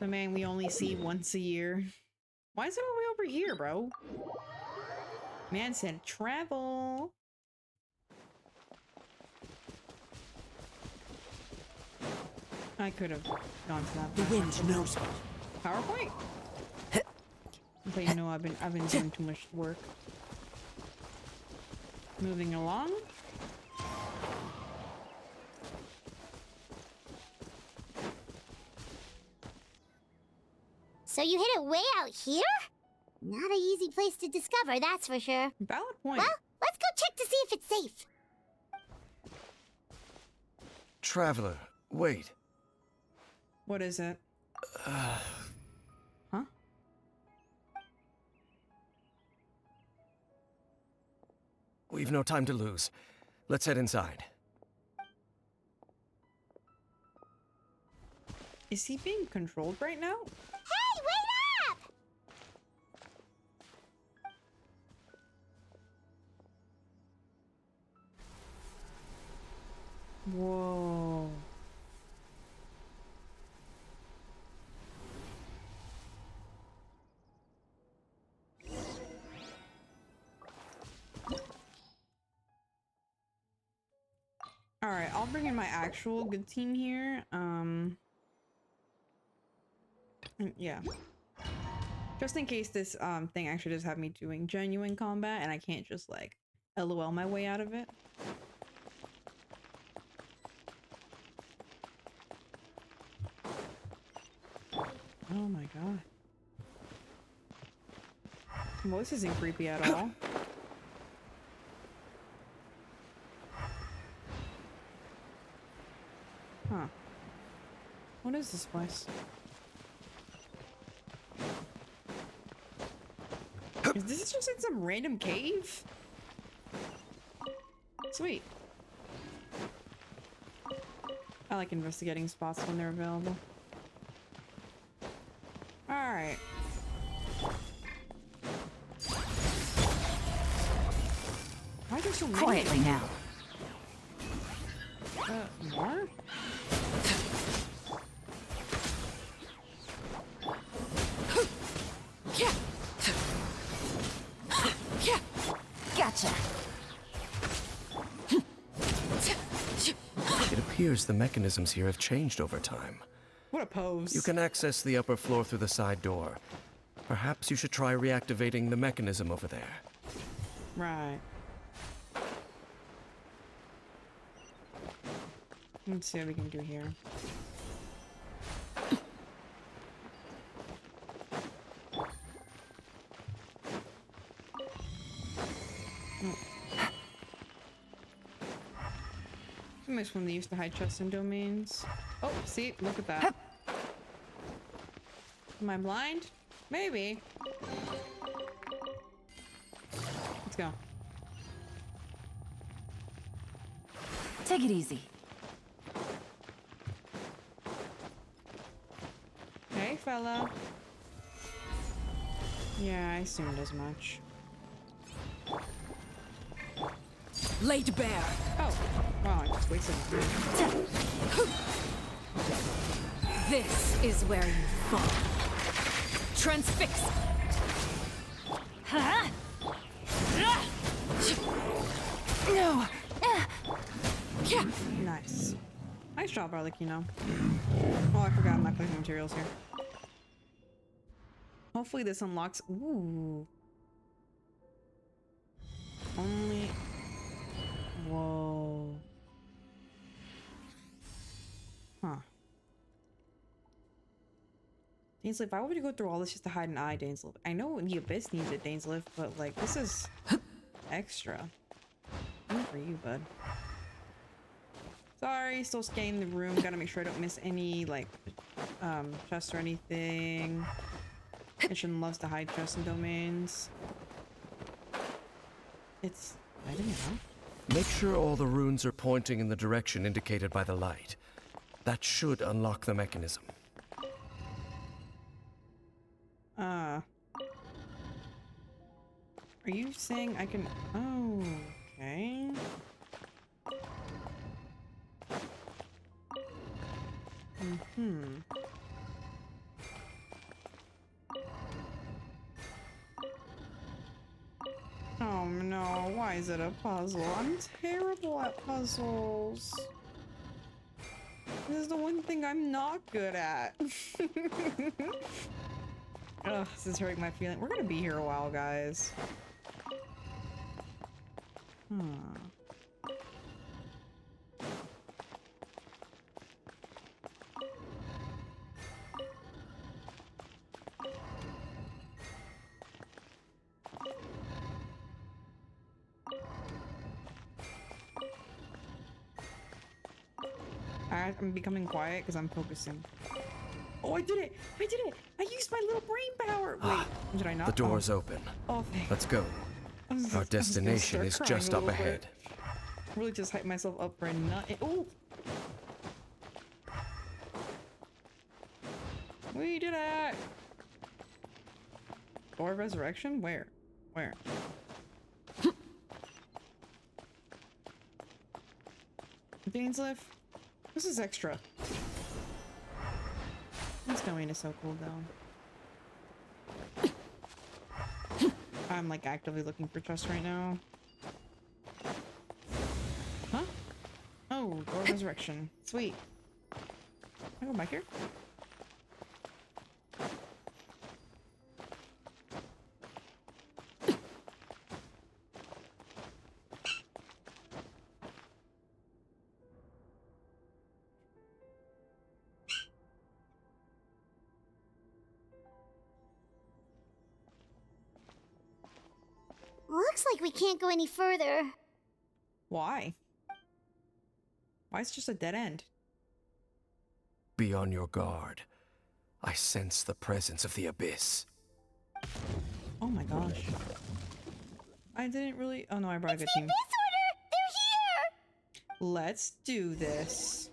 The man we only see once a year. Why is it all the way over here, bro? Man said travel. I could have gone to that. The wind knows me. PowerPoint? But you know, I've been doing too much work. Moving along. So you hid it way out here? Not an easy place to discover, that's for sure. Valid point. Well, let's go check to see if it's safe. Traveler, wait. What is it? Huh? We've no time to lose. Let's head inside. Is he being controlled right now? Hey, wait up! Whoa. Alright, I'll bring in my actual good team here. Yeah. Just in case this thing actually does have me doing genuine combat and I can't just like LOL my way out of it. Oh my god. Well, this isn't creepy at all. Huh. What is this place? Is this just in some random cave? Sweet. I like investigating spots when they're available. Alright. Why are there so many? Quietly now. More? Gotcha. It appears the mechanisms here have changed over time. What a pose. You can access the upper floor through the side door. Perhaps you should try reactivating the mechanism over there. Right. Let's see what we can do here. Nice when they used to hide chests and domains. Oh, see, look at that. Am I blind? Maybe. Let's go. Take it easy. Hey, fella. Yeah, I assumed as much. Laid bare. Oh, wow, I just wasted time. This is where you fall. Transfix. No. Nice. Nice job, Arlecchino. Oh, I forgot I'm not collecting materials here. Hopefully this unlocks. Ooh. Only. Whoa. Huh. Dainsleif, why would you go through all this just to hide an eye, Dainsleif? I know the Abyss needs it, Dainsleif, but like this is extra. Good for you, bud. Sorry, still scanning the room. Gotta make sure I don't miss any like chests or anything. Mission loves to hide chests and domains. It's I didn't know. Make sure all the runes are pointing in the direction indicated by the light. That should unlock the mechanism. Are you saying I can? Oh, okay. Oh no, why is it a puzzle? I'm terrible at puzzles. This is the one thing I'm not good at. Ugh, this is hurting my feeling. We're gonna be here a while, guys. I'm becoming quiet because I'm focusing. Oh, I did it! I did it! I used my little brain power! Wait, did I not? The door's open. Oh, thanks. Let's go. Our destination is just up ahead. Really just hype myself up for a nut. Oh! We did it! Door of Resurrection? Where? Where? Dainsleif? This is extra. This domain is so cool though. I'm like actively looking for chests right now. Huh? Oh, Door of Resurrection. Sweet. Can I go back here? Looks like we can't go any further. Why? Why is it just a dead end? Be on your guard. I sense the presence of the Abyss. Oh my gosh. I didn't really. Oh no, I brought a good team. Abyss Order! They're here! Let's do this.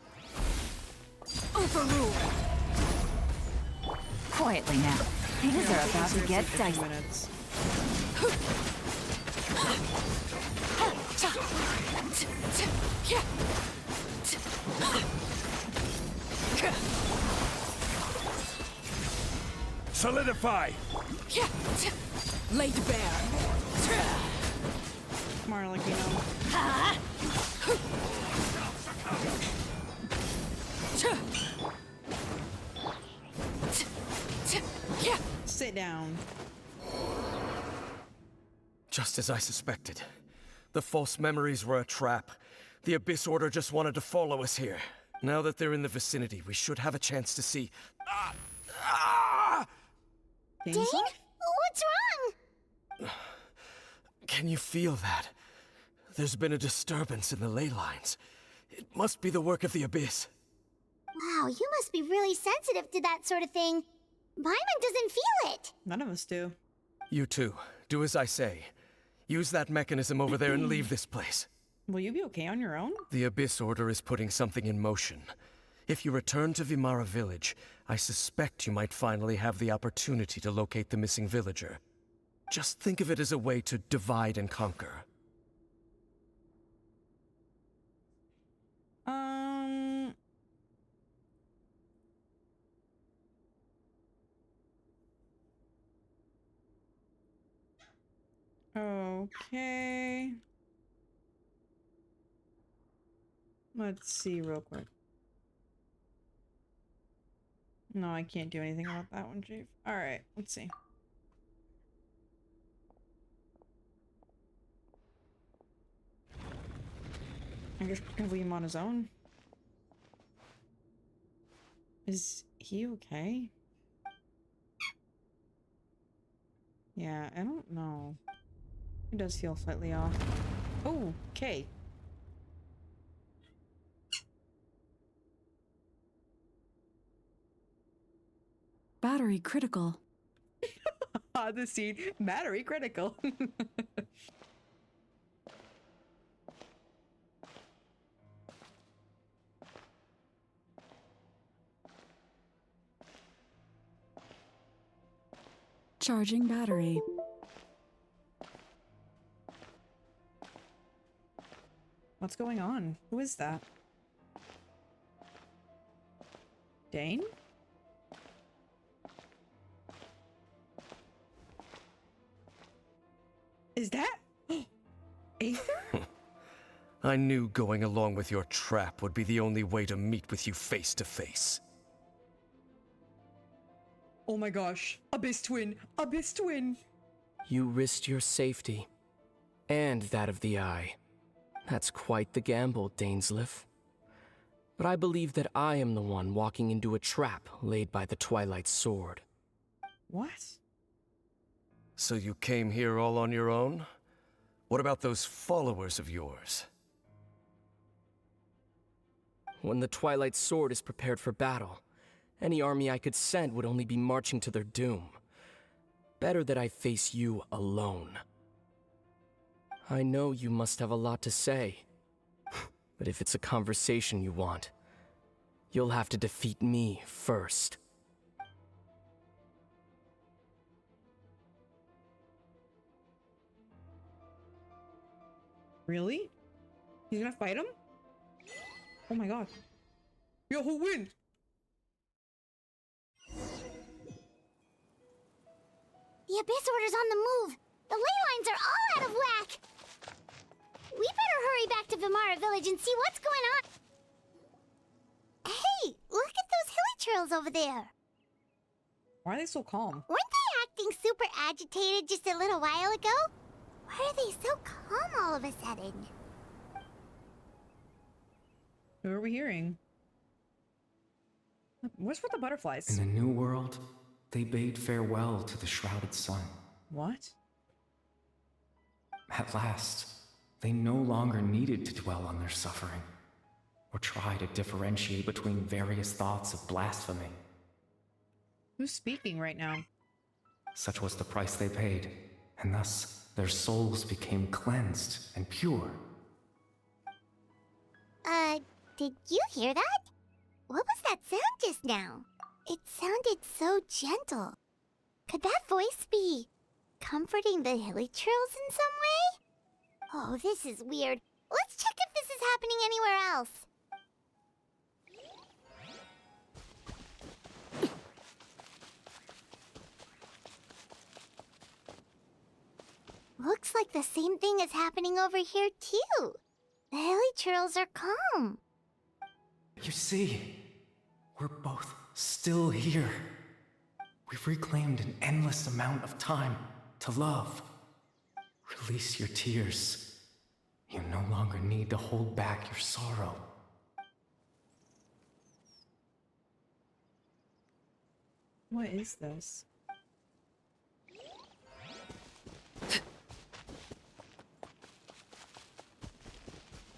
Overruled. Quietly now. Things are about to get dicey. Minutes. Solidify! Laid bare. More like, you know. Sit down. Just as I suspected. The false memories were a trap. The Abyss Order just wanted to follow us here. Now that they're in the vicinity, we should have a chance to see. Dane? What's wrong? Can you feel that? There's been a disturbance in the ley lines. It must be the work of the Abyss. Wow, you must be really sensitive to that sort of thing. Paimon doesn't feel it. None of us do. You too. Do as I say. Use that mechanism over there and leave this place. Will you be okay on your own? The Abyss Order is putting something in motion. If you return to Vimara Village, I suspect you might finally have the opportunity to locate the missing villager. Just think of it as a way to divide and conquer. Okay. Let's see real quick. No, I can't do anything about that one, Chief. Alright, let's see. I guess we're gonna leave him on his own. Is he okay? Yeah, I don't know. He does feel slightly off. Oh, okay. Battery critical. The scene. Battery critical. Charging battery. What's going on? Who is that? Dane? Is that Aether? I knew going along with your trap would be the only way to meet with you face to face. Oh my gosh. Abyss Twin. Abyss Twin. You risked your safety. And that of the Eye. That's quite the gamble, Dainsleif. But I believe that I am the one walking into a trap laid by the Twilight Sword. What? So you came here all on your own? What about those followers of yours? When the Twilight Sword is prepared for battle, any army I could send would only be marching to their doom. Better that I face you alone. I know you must have a lot to say, but if it's a conversation you want, you'll have to defeat me first. Really? He's gonna fight him? Oh my god. Yo, who wins? The Abyss Order's on the move. The ley lines are all out of whack. We better hurry back to Vimara Village and see what's going on. Hey, look at those hilly trails over there. Why are they so calm? Weren't they acting super agitated just a little while ago? Why are they so calm all of a sudden? Who are we hearing? What's with the butterflies? In the New World, they bade farewell to the shrouded sun. What? At last, they no longer needed to dwell on their suffering, or try to differentiate between various thoughts of blasphemy. Who's speaking right now? Such was the price they paid, and thus their souls became cleansed and pure. Did you hear that? What was that sound just now? It sounded so gentle. Could that voice be comforting the hilly trails in some way? Oh, this is weird. Let's check if this is happening anywhere else. Looks like the same thing is happening over here too. The hilly trails are calm. You see, we're both still here. We've reclaimed an endless amount of time to love. Release your tears. You no longer need to hold back your sorrow. What is this?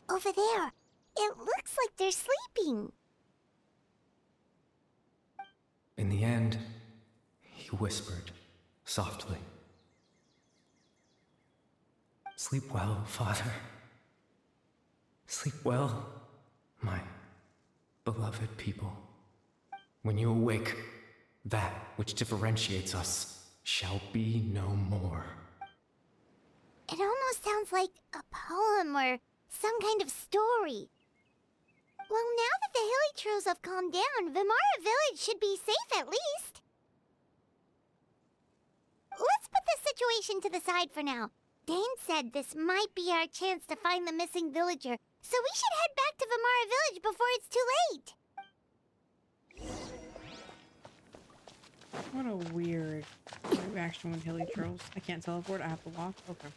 Over there. It looks like they're sleeping. In the end, he whispered softly. Sleep well, Father. Sleep well, my beloved people. When you awake, that which differentiates us shall be no more. It almost sounds like a poem or some kind of story. Well, now that the hilly trails have calmed down, Vimara Village should be safe at least. Let's put this situation to the side for now. Dane said this might be our chance to find the missing villager, so we should head back to Vimara Village before it's too late. What a weird reaction with hilly trolls. I can't teleport, I have to walk. Okay.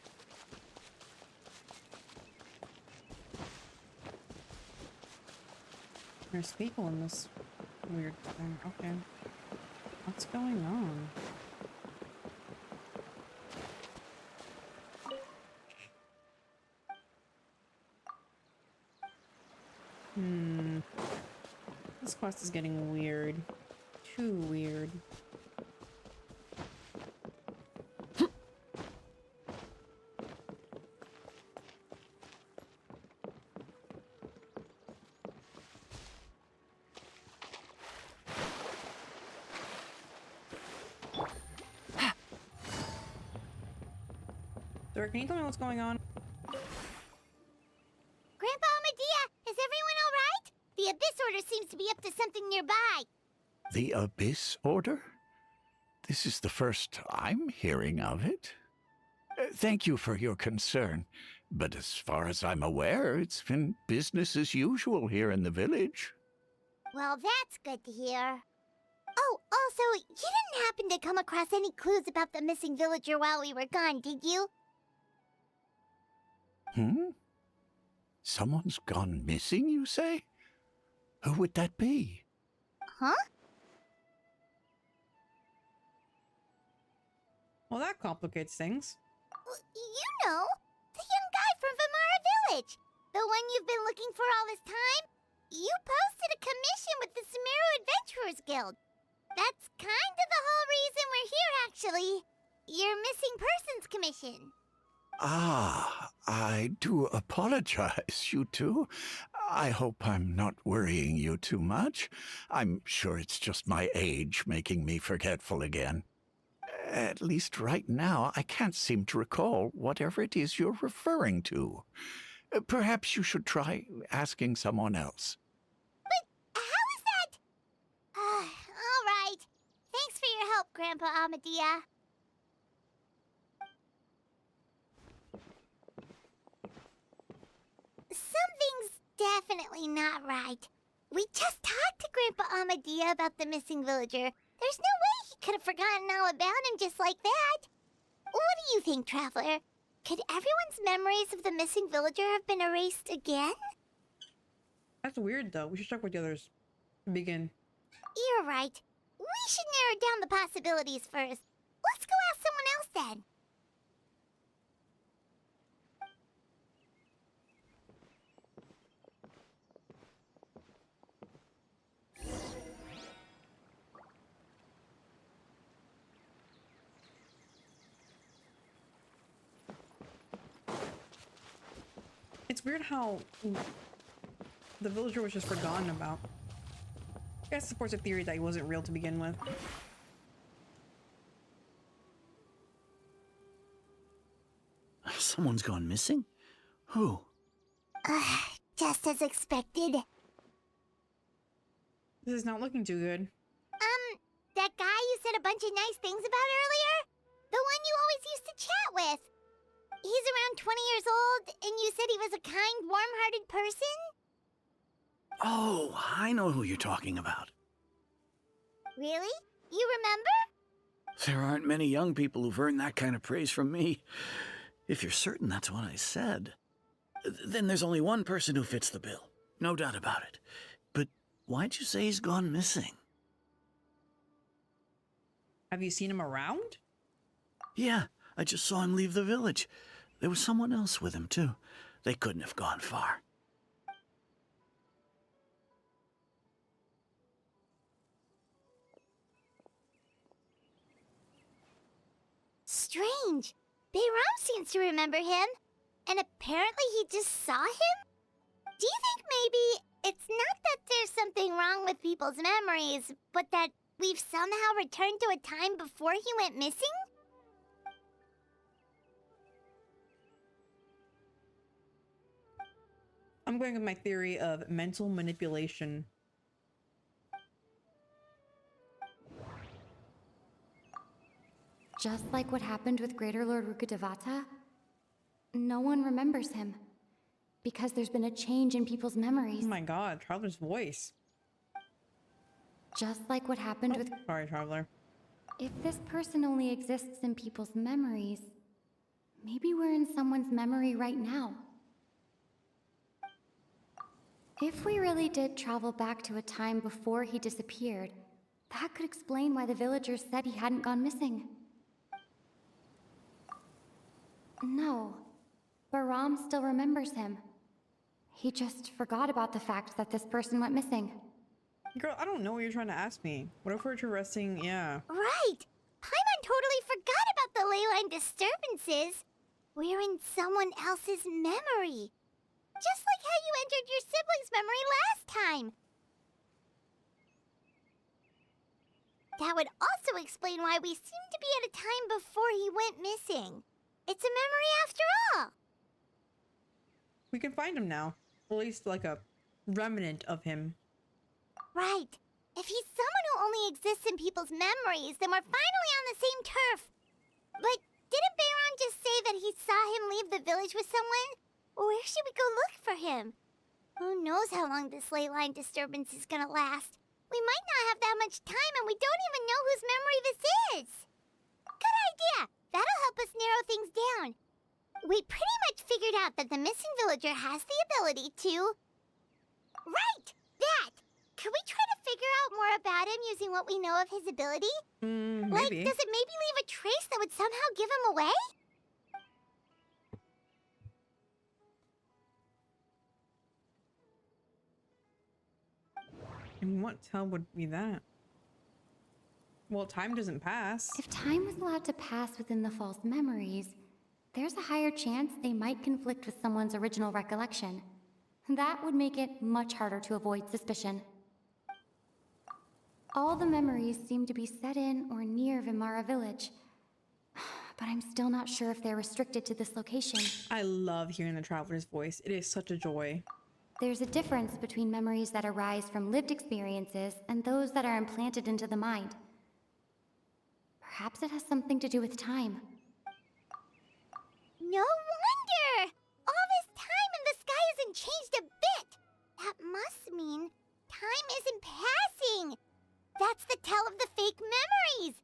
There's people in this weird thing. Okay. What's going on? This quest is getting weird. Too weird. Sir, can you tell me what's going on? Grandpa Medea, is everyone alright? The Abyss Order seems to be up to something nearby. The Abyss Order? This is the first I'm hearing of it. Thank you for your concern, but as far as I'm aware, it's been business as usual here in the village. Well, that's good to hear. Oh, also, you didn't happen to come across any clues about the missing villager while we were gone, did you? Someone's gone missing, you say? Who would that be? Huh? Well, that complicates things. You know, the young guy from Vamara Village. The one you've been looking for all this time. You posted a commission with the Sumeru Adventurers Guild. That's kind of the whole reason we're here, actually. Your missing persons commission. Ah, I do apologize, you two. I hope I'm not worrying you too much. I'm sure it's just my age making me forgetful again. At least right now, I can't seem to recall whatever it is you're referring to. Perhaps you should try asking someone else. But how is that? All right. Thanks for your help, Grandpa Amadea. Something's definitely not right. We just talked to Grandpa Amadea about the missing villager. There's no way he could have forgotten all about him just like that. What do you think, Traveler? Could everyone's memories of the missing villager have been erased again? That's weird, though. We should check with the others to begin. You're right. We should narrow down the possibilities first. Let's go ask someone else then. It's weird how the villager was just forgotten about. I guess supports a theory that he wasn't real to begin with. Someone's gone missing? Who? Just as expected. This is not looking too good. That guy you said a bunch of nice things about earlier? The one you always used to chat with. He's around 20 years old, and you said he was a kind, warm-hearted person? Oh, I know who you're talking about. Really? You remember? There aren't many young people who've earned that kind of praise from me. If you're certain that's what I said, then there's only one person who fits the bill. No doubt about it. But why'd you say he's gone missing? Have you seen him around? Yeah, I just saw him leave the village. There was someone else with him, too. They couldn't have gone far. Strange. Bayram seems to remember him. And apparently he just saw him? Do you think maybe it's not that there's something wrong with people's memories, but that we've somehow returned to a time before he went missing? I'm going with my theory of mental manipulation. Just like what happened with Greater Lord Rukkhadevata, no one remembers him. Because there's been a change in people's memories. Oh my god, Traveler's voice. Just like what happened with... Sorry, Traveler. If this person only exists in people's memories, maybe we're in someone's memory right now. If we really did travel back to a time before he disappeared, that could explain why the villagers said he hadn't gone missing. No, Baram still remembers him. He just forgot about the fact that this person went missing. Girl, I don't know what you're trying to ask me. What if we're interesting? Yeah. Right! Paimon totally forgot about the leyline disturbances. We're in someone else's memory. Just like how you entered your sibling's memory last time. That would also explain why we seem to be at a time before he went missing. It's a memory after all. We can find him now. At least like a remnant of him. Right. If he's someone who only exists in people's memories, then we're finally on the same turf. But didn't Bayron just say that he saw him leave the village with someone? Where should we go look for him? Who knows how long this ley line disturbance is gonna last? We might not have that much time and we don't even know whose memory this is. Good idea! That'll help us narrow things down. We pretty much figured out that the missing villager has the ability to... Right! That! Could we try to figure out more about him using what we know of his ability? Maybe. Like, does it maybe leave a trace that would somehow give him away? And what hell would be that? Well, time doesn't pass. If time was allowed to pass within the false memories, there's a higher chance they might conflict with someone's original recollection. That would make it much harder to avoid suspicion. All the memories seem to be set in or near Vimara village, but I'm still not sure if they're restricted to this location. I love hearing the traveler's voice. It is such a joy. There's a difference between memories that arise from lived experiences and those that are implanted into the mind. Perhaps it has something to do with time. No wonder! All this time and the sky hasn't changed a bit! That must mean time isn't passing! That's the tell of the fake memories!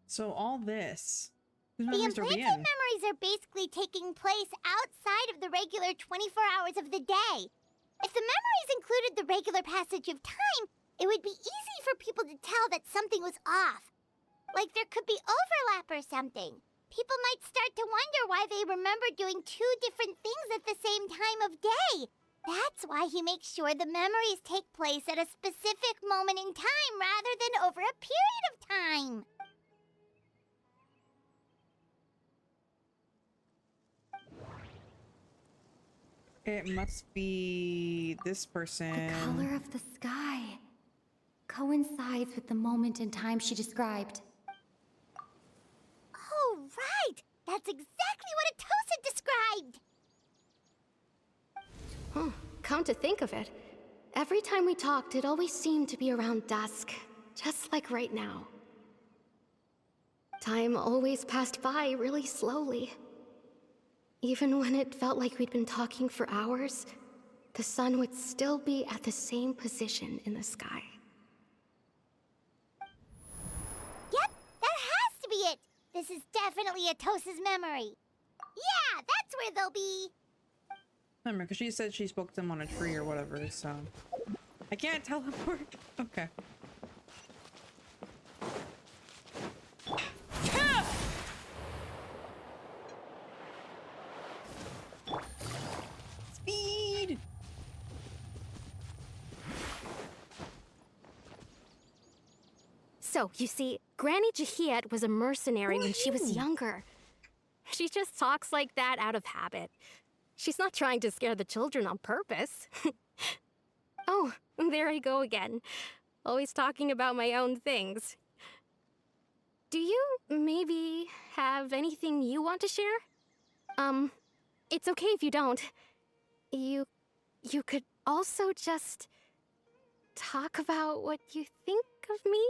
So all this... Whose The memories are we implanted in? memories are basically taking place outside of the regular 24 hours of the day. If the memories included the regular passage of time, it would be easy for people to tell that something was off. Like there could be overlap or something. People might start to wonder why they remember doing two different things at the same time of day. That's why he makes sure the memories take place at a specific moment in time rather than over a period of time. It must be this person. The color of the sky coincides with the moment in time she described. Oh, right! That's exactly what Atosa described! Huh, come to think of it, every time we talked, it always seemed to be around dusk, just like right now. Time always passed by really slowly. Even when it felt like we'd been talking for hours, the sun would still be at the same position in the sky. Yep, that has to be it! This is definitely Atosa's memory. Yeah, that's where they'll be! Remember, because she said she spoke to them on a tree or whatever, so... I can't teleport. Okay. Speed! So, you see, Granny Jahiet was a mercenary when she was younger. She just talks like that out of habit. She's not trying to scare the children on purpose. Oh, there I go again. Always talking about my own things. Do you maybe have anything you want to share? It's okay if you don't. You could also just talk about what you think of me?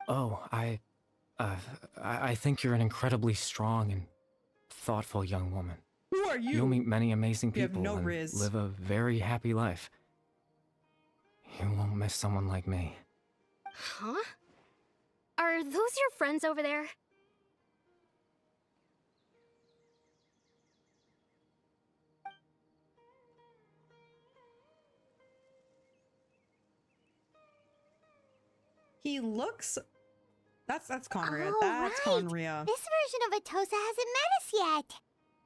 Oh, I think you're an incredibly strong and thoughtful young woman. Who are you? You'll meet many amazing You have people no and riz. live a very happy life. You won't miss someone like me. Huh? Are those your friends over there? He looks... That's Conria. Oh, That's right. Conria. This version of Atosa hasn't met us yet.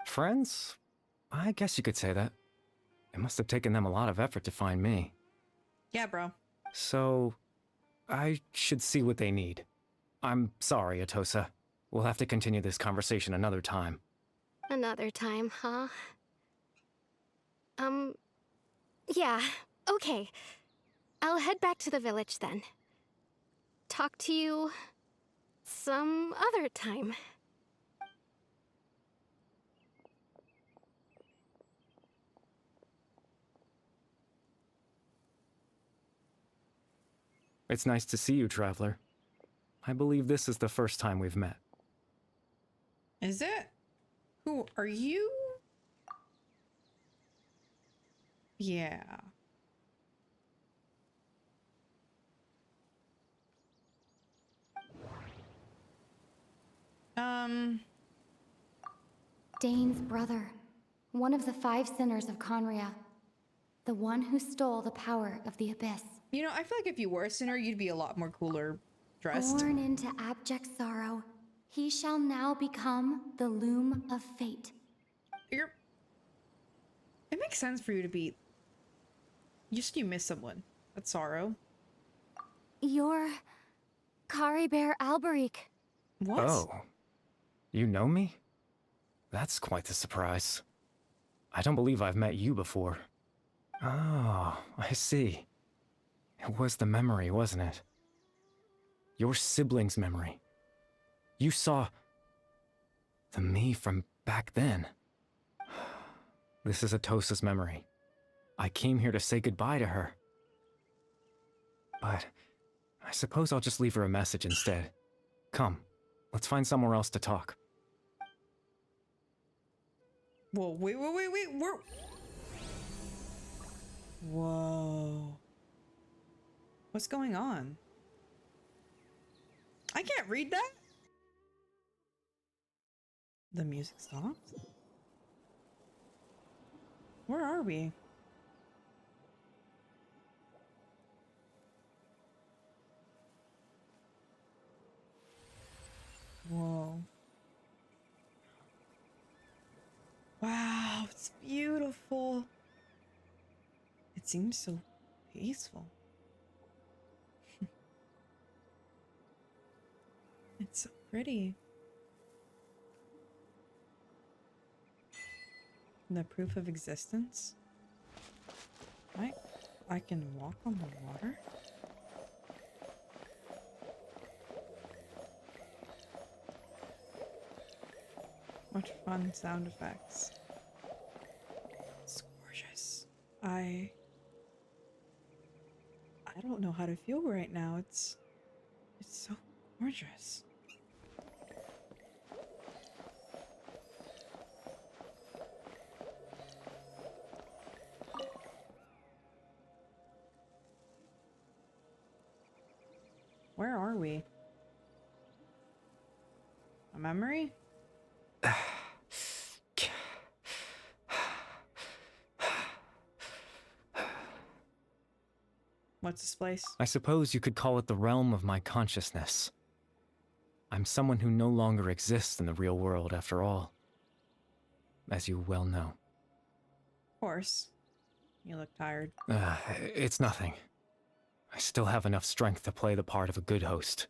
Friends? I guess you could say that. It must have taken them a lot of effort to find me. Yeah, bro. So, I should see what they need. I'm sorry, Atosa. We'll have to continue this conversation another time. Another time, huh? Yeah, okay. I'll head back to the village then. Talk to you some other time. It's nice to see you, Traveler. I believe this is the first time we've met. Is it? Who are you? Yeah. Dane's brother. One of the 5 sinners of Conria. The one who stole the power of the Abyss. You know, I feel like if you were a sinner, you'd be a lot more cooler dressed. Born into abject sorrow, he shall now become the loom of fate. It makes sense for you to be... You miss someone. That's sorrow. You're... Kari Bear Alberic. What? Oh. You know me? That's quite the surprise. I don't believe I've met you before. Oh, I see. It was the memory, wasn't it? Your sibling's memory. You saw... the me from back then. This is Atosa's memory. I came here to say goodbye to her. But I suppose I'll just leave her a message instead. Come, let's find somewhere else to talk. Whoa, wait, we're... Whoa. What's going on? I can't read that? The music stopped? Where are we? Whoa. Wow, it's beautiful. It seems so peaceful. It's so pretty. The proof of existence? I can walk on the water? What fun sound effects. It's gorgeous. I don't know how to feel right now. It's so gorgeous. Where are we? A memory? What's this place? I suppose you could call it the realm of my consciousness. I'm someone who no longer exists in the real world, after all. As you well know. Of course. You look tired. It's nothing. I still have enough strength to play the part of a good host.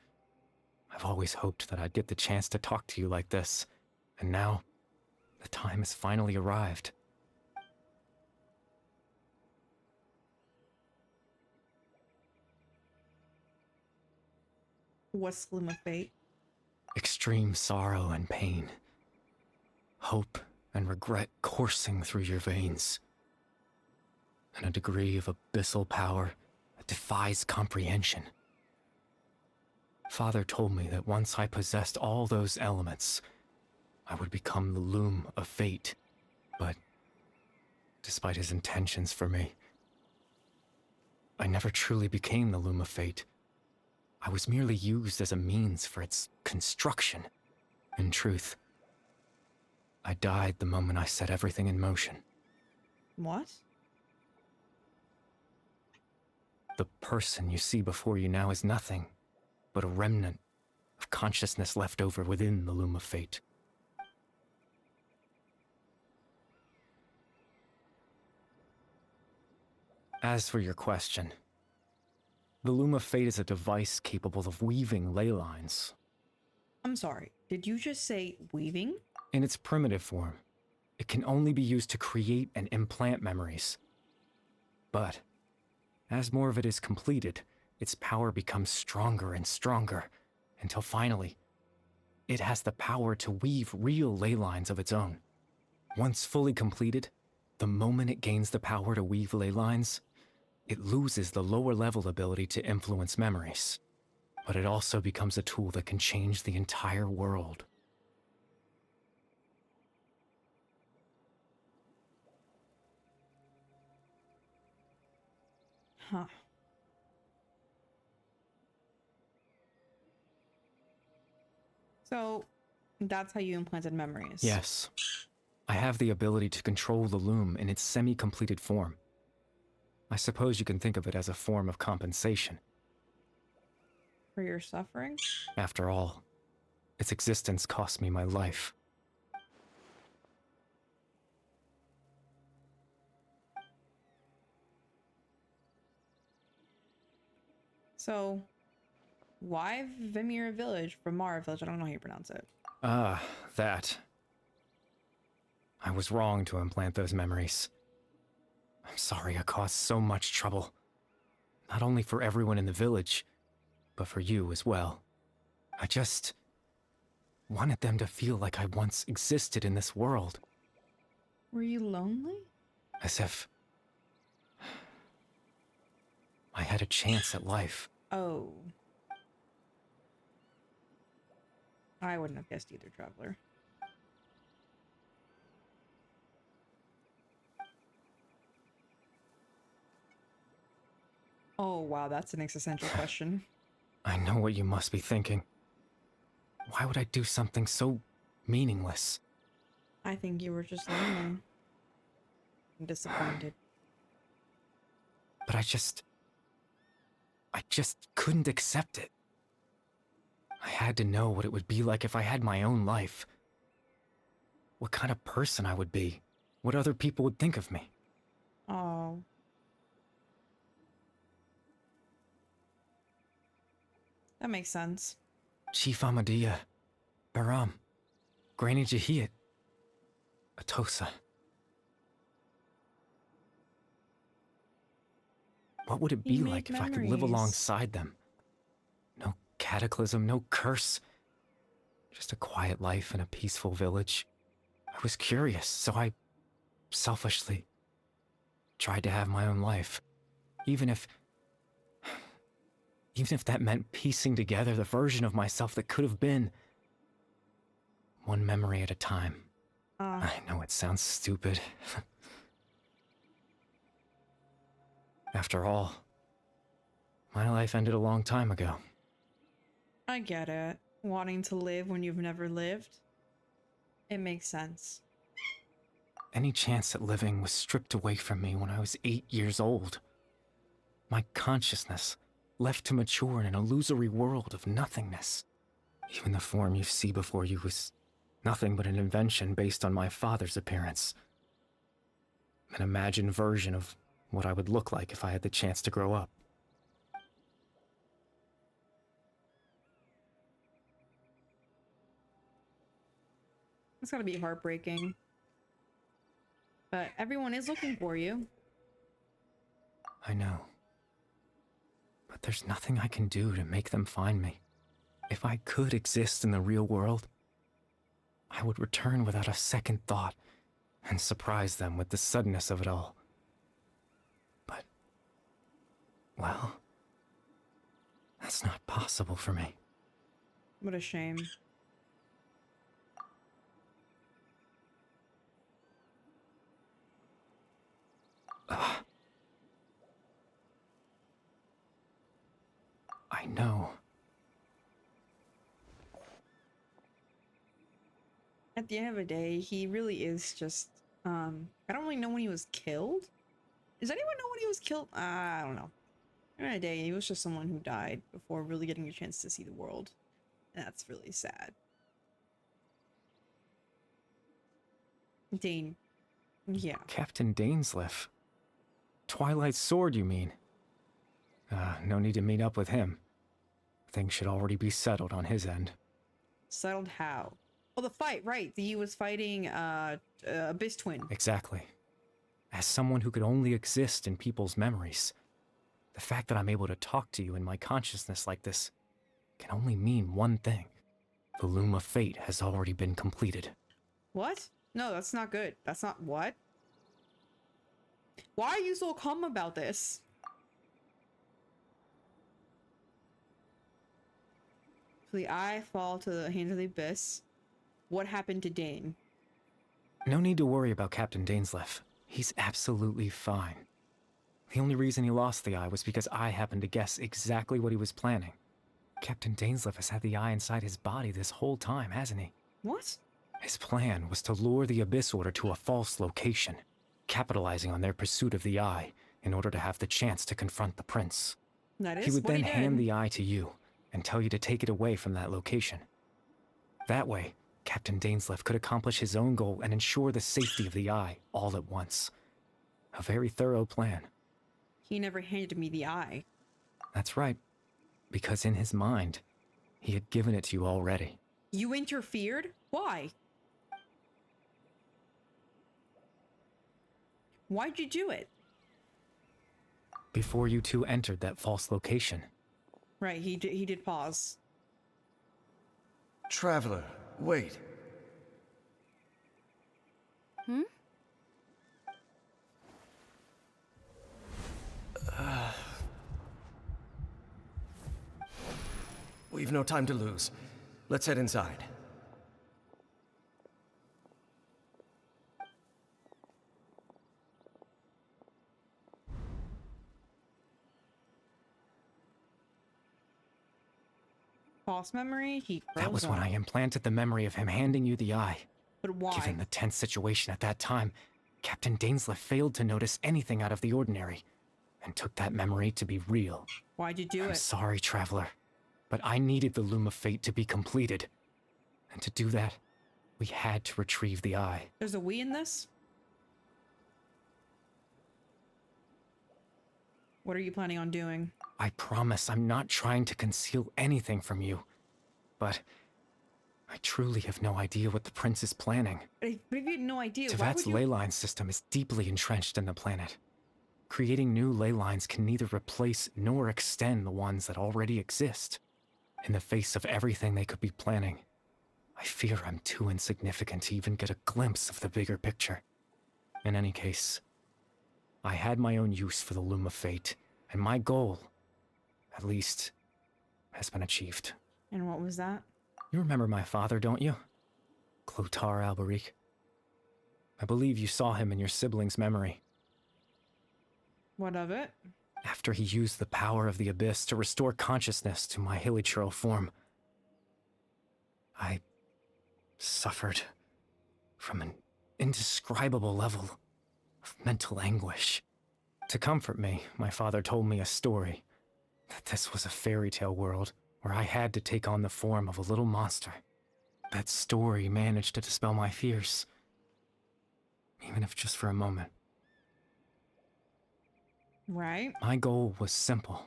I've always hoped that I'd get the chance to talk to you like this, and now, the time has finally arrived. What's the Loom of Fate? Extreme sorrow and pain. Hope and regret coursing through your veins. And a degree of abyssal power that defies comprehension. Father told me that once I possessed all those elements, I would become the Loom of Fate. But, despite his intentions for me, I never truly became the Loom of Fate. I was merely used as a means for its construction. In truth, I died the moment I set everything in motion. What? The person you see before you now is nothing but a remnant of consciousness left over within the loom of fate. As for your question, the loom of fate is a device capable of weaving ley lines. I'm sorry, did you just say weaving? In its primitive form, it can only be used to create and implant memories. But as more of it is completed, its power becomes stronger and stronger, until finally, it has the power to weave real ley lines of its own. Once fully completed, the moment it gains the power to weave ley lines, it loses the lower-level ability to influence memories. But it also becomes a tool that can change the entire world. Huh. So, that's how you implanted memories? Yes. I have the ability to control the loom in its semi-completed form. I suppose you can think of it as a form of compensation. For your suffering? After all, its existence cost me my life. So, why Vimir Village? Vimar Village, I don't know how you pronounce it. Ah, that. I was wrong to implant those memories. I'm sorry I caused so much trouble. Not only for everyone in the village, but for you as well. I just wanted them to feel like I once existed in this world. Were you lonely? As if I had a chance at life. Oh. I wouldn't have guessed either, Traveler. Oh, wow, that's an existential question. I know what you must be thinking. Why would I do something so meaningless? I think you were just lonely. I'm disappointed. But I just couldn't accept it. I had to know what it would be like if I had my own life. What kind of person I would be. What other people would think of me. Oh. That makes sense. Chief Ahmadiyya, Baram, Granny Jahiyat, Atosa. What would it be like if I could live alongside them? No cataclysm, no curse. Just a quiet life in a peaceful village. I was curious, so I selfishly tried to have my own life. Even if that meant piecing together the version of myself that could have been. One memory at a time. I know it sounds stupid. After all, my life ended a long time ago. I get it. Wanting to live when you've never lived. It makes sense. Any chance at living was stripped away from me when I was 8 years old. My consciousness left to mature in an illusory world of nothingness. Even the form you see before you was nothing but an invention based on my father's appearance. An imagined version of what I would look like if I had the chance to grow up. It's gotta be heartbreaking. But everyone is looking for you. I know. But there's nothing I can do to make them find me. If I could exist in the real world, I would return without a second thought and surprise them with the suddenness of it all. But, well, that's not possible for me. What a shame. I know At the end of the day, he really is just, I don't really know when he was killed. Does anyone know when he was killed? I don't know. At the end of the day, he was just someone who died before really getting a chance to see the world. And that's really sad. Dane. Yeah. Captain Dainsleif. Twilight Sword, you mean? No need to meet up with him. Things should already be settled on his end. Settled how? Oh, the fight, right. He was fighting, Abyss Twin. Exactly. As someone who could only exist in people's memories, the fact that I'm able to talk to you in my consciousness like this can only mean one thing. The Loom of Fate has already been completed. What? No, that's not good. That's not what? Why are you so calm about this? So the eye fall to the hands of the Abyss. What happened to Dane? No need to worry about Captain Dainsleif. He's absolutely fine. The only reason he lost the eye was because I happened to guess exactly what he was planning. Captain Dainsleif has had the eye inside his body this whole time, hasn't he? What? His plan was to lure the Abyss Order to a false location, capitalizing on their pursuit of the eye in order to have the chance to confront the prince. That is he would what then he did. hand the eye to you and tell you to take it away from that location. That way, Captain Dainsleif could accomplish his own goal and ensure the safety of the eye all at once. A very thorough plan. He never handed me the eye. That's right, because in his mind, he had given it to you already. You interfered? Why? Why'd you do it? Before you two entered that false location. Right, he did pause. Traveler, wait. Hmm? We've no time to lose. Let's head inside. False memory? He That was froze when up. I implanted the memory of him handing you the eye. But why? Given the tense situation at that time, Captain Dainsleif failed to notice anything out of the ordinary, and took that memory to be real. Why'd you do I'm it? sorry, Traveler, but I needed the Loom of Fate to be completed. And to do that, we had to retrieve the eye. There's a we in this? What are you planning on doing? I promise I'm not trying to conceal anything from you, but I truly have no idea what the prince is planning. But if you had no idea, why Tevat's would you... ley line system is deeply entrenched in the planet. Creating new ley lines can neither replace nor extend the ones that already exist. In the face of everything they could be planning, I fear I'm too insignificant to even get a glimpse of the bigger picture. In any case, I had my own use for the Loom of Fate, and my goal, at least, has been achieved. And what was that? You remember my father, don't you? Clotar Alberic. I believe you saw him in your sibling's memory. What of it? After he used the power of the Abyss to restore consciousness to my hilichurl form, I suffered from an indescribable level of mental anguish. To comfort me, my father told me a story, that this was a fairy tale world where I had to take on the form of a little monster. That story managed to dispel my fears, even if just for a moment. Right. My goal was simple.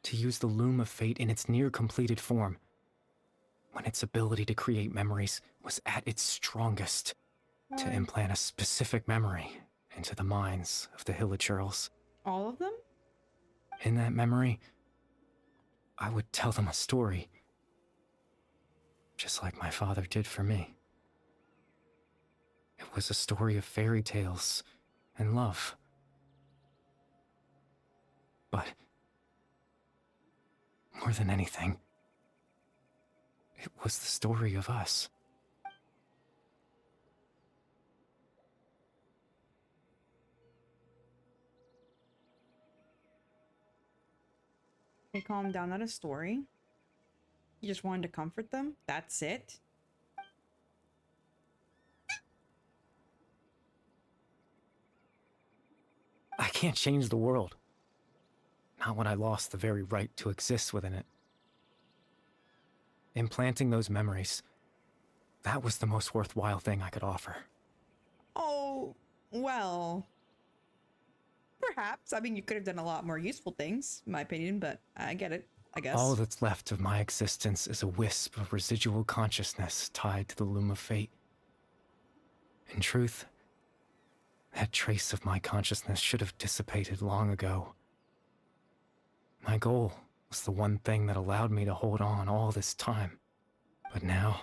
To use the Loom of Fate in its near-completed form, when its ability to create memories was at its strongest, to implant a specific memory into the minds of the hilichurls. All of them? In that memory, I would tell them a story, just like my father did for me. It was a story of fairy tales and love. But more than anything, it was the story of us. Hey, calm down, not a story. You just wanted to comfort them? That's it? can't change the world. Not when I lost the very right to exist within it. Implanting those memories, that was the most worthwhile thing I could offer. Oh, well. Perhaps. I mean, you could have done a lot more useful things, in my opinion, but I get it, I guess. All that's left of my existence is a wisp of residual consciousness tied to the loom of fate. In truth, that trace of my consciousness should have dissipated long ago. My goal was the one thing that allowed me to hold on all this time. But now,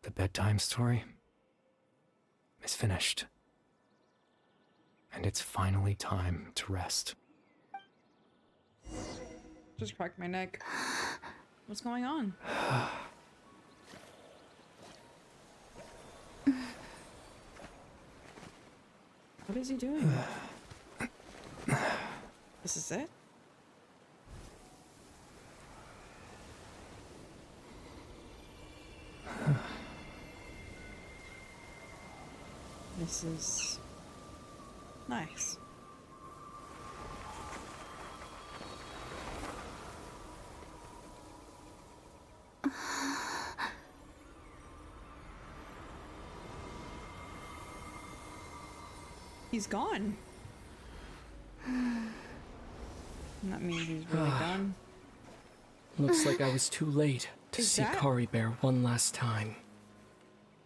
the bedtime story is finished. And it's finally time to rest. Just cracked my neck. What's going on? What is he doing? This is it? This is nice. He's gone. That means he's really done. Looks like I was too late to see Kari Bear one last time.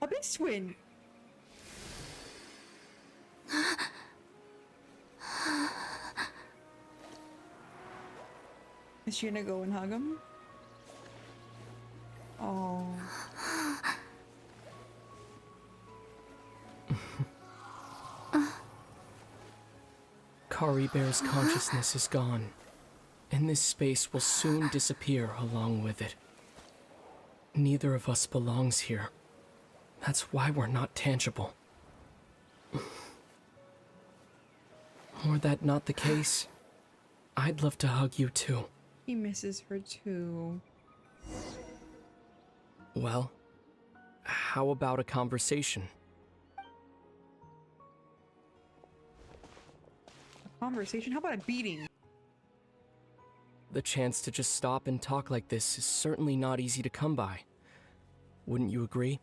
A big twin. Is she gonna go and hug him? Oh. Kari Bear's consciousness is gone, and this space will soon disappear along with it. Neither of us belongs here. That's why we're not tangible. Were that not the case, I'd love to hug you too. He misses her too. Well, how about a conversation? Conversation? How about a beating? The chance to just stop and talk like this is certainly not easy to come by. Wouldn't you agree?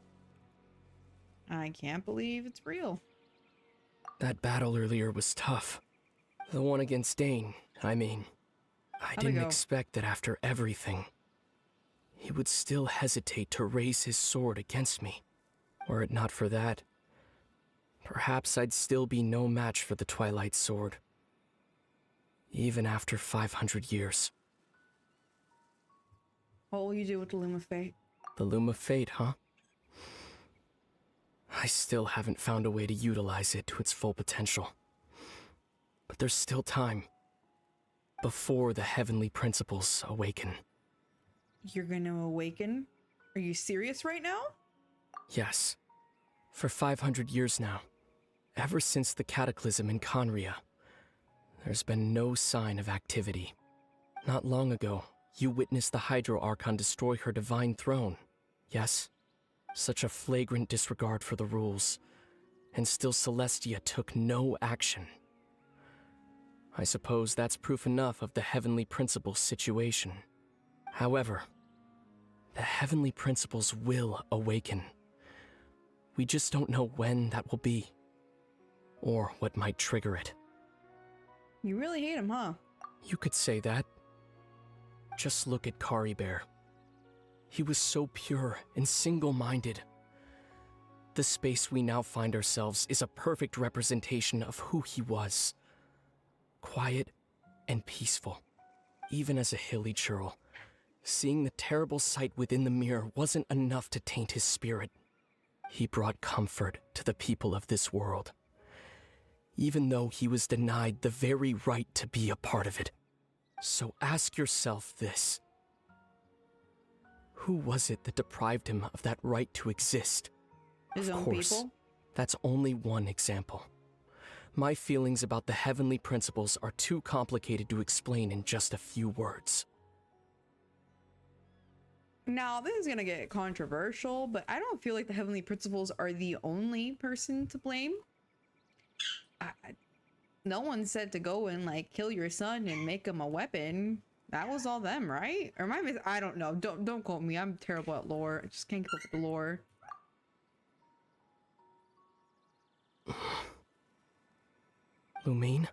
I can't believe it's real. That battle earlier was tough. The one against Dane, I mean. I didn't expect that after everything, he would still hesitate to raise his sword against me. Were it not for that, perhaps I'd still be no match for the Twilight Sword. Even after 500 years. What will you do with the Loom of Fate? The Loom of Fate, huh? I still haven't found a way to utilize it to its full potential. But there's still time. Before the heavenly principles awaken. You're gonna awaken? Are you serious right now? Yes. For 500 years now. Ever since the cataclysm in Conria. There's been no sign of activity. Not long ago, you witnessed the Hydro Archon destroy her divine throne. Yes? Such a flagrant disregard for the rules. And still Celestia took no action. I suppose that's proof enough of the Heavenly Principles situation. However, the Heavenly Principles will awaken. We just don't know when that will be. Or what might trigger it. You really hate him, huh? You could say that. Just look at Kari Bear. He was so pure and single-minded. The space we now find ourselves is a perfect representation of who he was. Quiet and peaceful. Even as a hilly churl, seeing the terrible sight within the mirror wasn't enough to taint his spirit. He brought comfort to the people of this world. Even though he was denied the very right to be a part of it. So ask yourself this. Who was it that deprived him of that right to exist? His own people? That's only one example. My feelings about the heavenly principles are too complicated to explain in just a few words. Now, this is gonna get controversial, but I don't feel like the heavenly principles are the only person to blame. No one said to go and like kill your son and make him a weapon. That was all them, right? Or am I I don't know. Don't quote me. I'm terrible at lore. I just can't keep up with the lore. Lumine?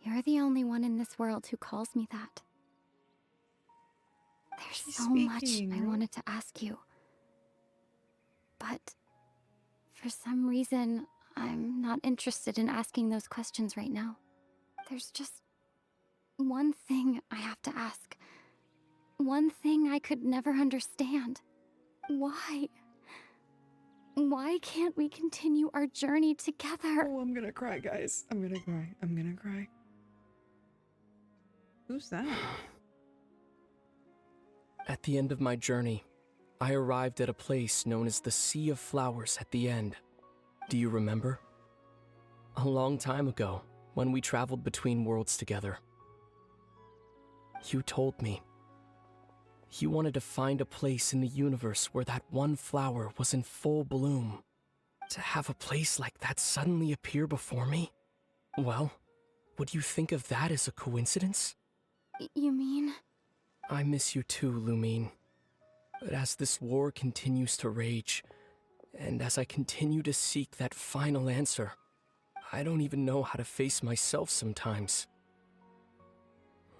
You're the only one in this world who calls me that. There's She's so much speaking, I right? wanted to ask you. But for some reason, I'm not interested in asking those questions right now. There's just one thing I have to ask. One thing I could never understand. Why? Why can't we continue our journey together? Oh, I'm gonna cry, guys. I'm gonna cry. I'm gonna cry. Who's that? At the end of my journey, I arrived at a place known as the Sea of Flowers at the end. Do you remember? A long time ago, when we traveled between worlds together. You told me. You wanted to find a place in the universe where that one flower was in full bloom. To have a place like that suddenly appear before me? Well, would you think of that as a coincidence? You mean? I miss you too, Lumine. But as this war continues to rage, and as I continue to seek that final answer, I don't even know how to face myself sometimes.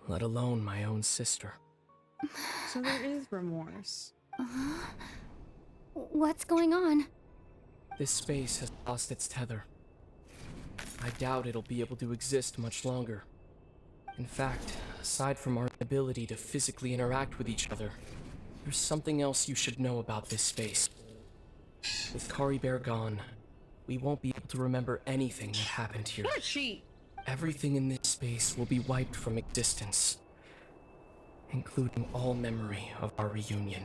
Let alone my own sister. So there is remorse. What's going on? This space has lost its tether. I doubt it'll be able to exist much longer. In fact, aside from our ability to physically interact with each other, there's something else you should know about this space. With Kari Bear gone, we won't be able to remember anything that happened here. What she? Everything in this space will be wiped from existence, including all memory of our reunion.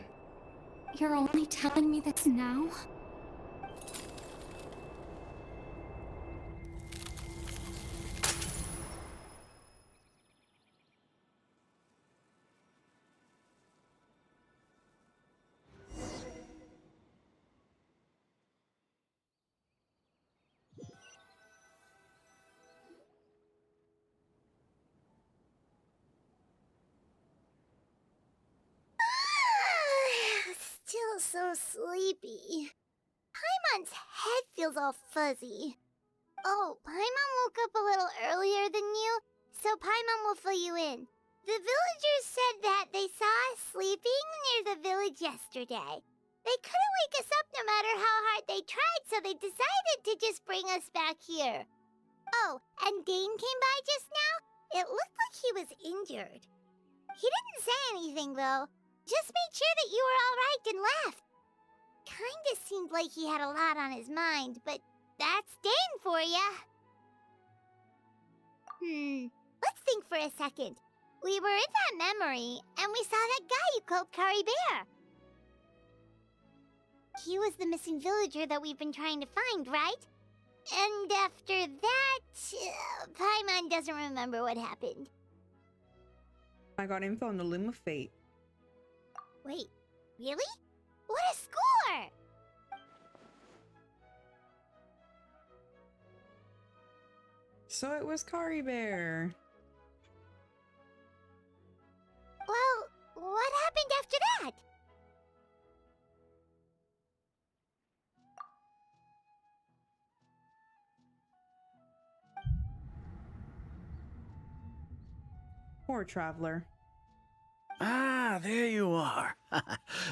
You're only telling me this now? Still so sleepy. Paimon's head feels all fuzzy. Oh, Paimon woke up a little earlier than you, so Paimon will fill you in. The villagers said that they saw us sleeping near the village yesterday. They couldn't wake us up no matter how hard they tried, so they decided to just bring us back here. Oh, and Dane came by just now. It looked like he was injured. He didn't say anything, though. Just made sure that you were all right and left. Kinda seemed like he had a lot on his mind, but that's Dane for ya. Let's think for a second. We were in that memory, and we saw that guy you called Kari Bear. He was the missing villager that we've been trying to find, right? And after that, Paimon doesn't remember what happened. I got info on the Loom of Fate. Wait, really? What a score! So it was Kari Bear. Well, what happened after that? Poor traveler. Ah, there you are.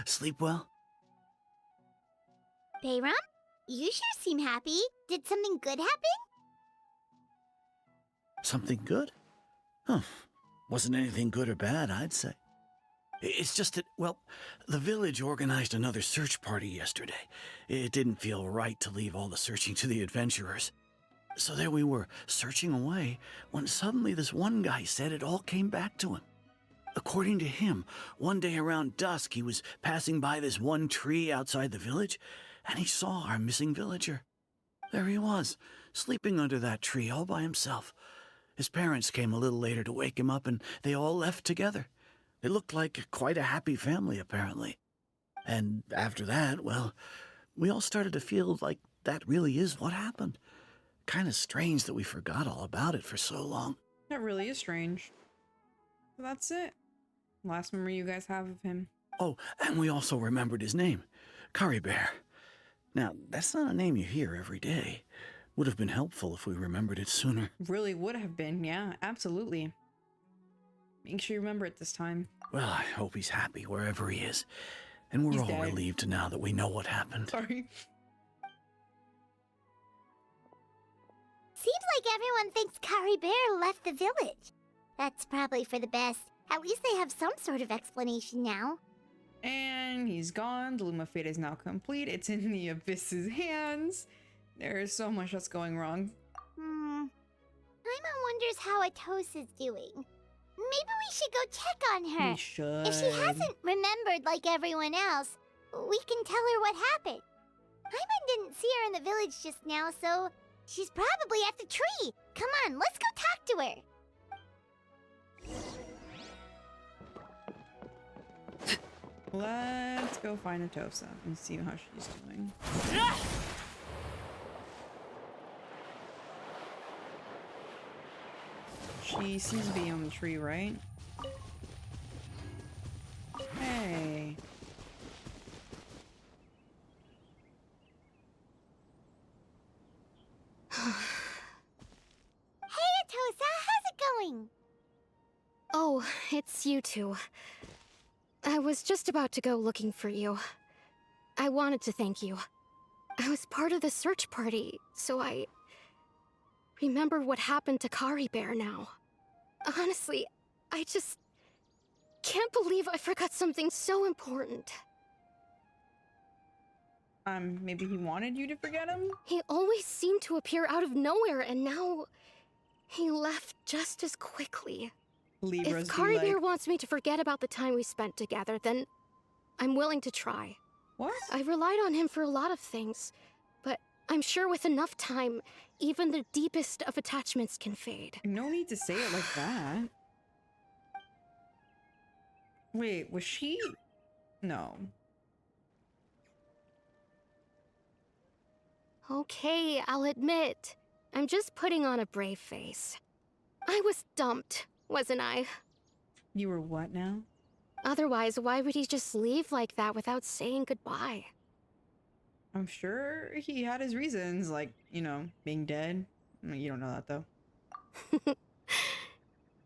Sleep well? Bayram? You sure seem happy. Did something good happen? Something good? Huh. Wasn't anything good or bad, I'd say. It's just that, well, the village organized another search party yesterday. It didn't feel right to leave all the searching to the adventurers. So there we were, searching away, when suddenly this one guy said it all came back to him. According to him, one day around dusk he was passing by this one tree outside the village, and he saw our missing villager. There he was, sleeping under that tree all by himself. His parents came a little later to wake him up, and they all left together. They looked like quite a happy family, apparently. And after that, well, we all started to feel like that really is what happened. Kind of strange that we forgot all about it for so long. That really is strange. So that's it. Last memory you guys have of him. Oh, and we also remembered his name, Curry Bear. Now, that's not a name you hear every day. Would have been helpful if we remembered it sooner. Really would have been, yeah, absolutely. Make sure you remember it this time. Well, I hope he's happy wherever he is. And we're all relieved now that we know what happened. Sorry. Seems like everyone thinks Curry Bear left the village. That's probably for the best. At least they have some sort of explanation now. And he's gone. The Luma fate is now complete. It's in the Abyss's hands. There is so much that's going wrong. Paimon wonders how Atosa's doing. Maybe we should go check on her. We should. If she hasn't remembered like everyone else, we can tell her what happened. Paimon didn't see her in the village just now, so she's probably at the tree. Come on, let's go talk to her. Let's go find Atosa and see how she's doing. She seems to be on the tree, right? Hey. Hey, Atosa, how's it going? Oh, it's you two. I was just about to go looking for you. I wanted to thank you. I was part of the search party, so I remember what happened to Curry Bear now. Honestly, I just can't believe I forgot something so important. Maybe he wanted you to forget him? He always seemed to appear out of nowhere, and now he left just as quickly. Libras if Curry Bear wants me to forget about the time we spent together, then I'm willing to try. What? I relied on him for a lot of things, but I'm sure with enough time, even the deepest of attachments can fade. No need to say it like that. Wait, was she? No. Okay, I'll admit. I'm just putting on a brave face. I was dumped, wasn't I? You were what now? Otherwise, why would he just leave like that without saying goodbye? I'm sure he had his reasons, like, you know, being dead. I mean, you don't know that, though.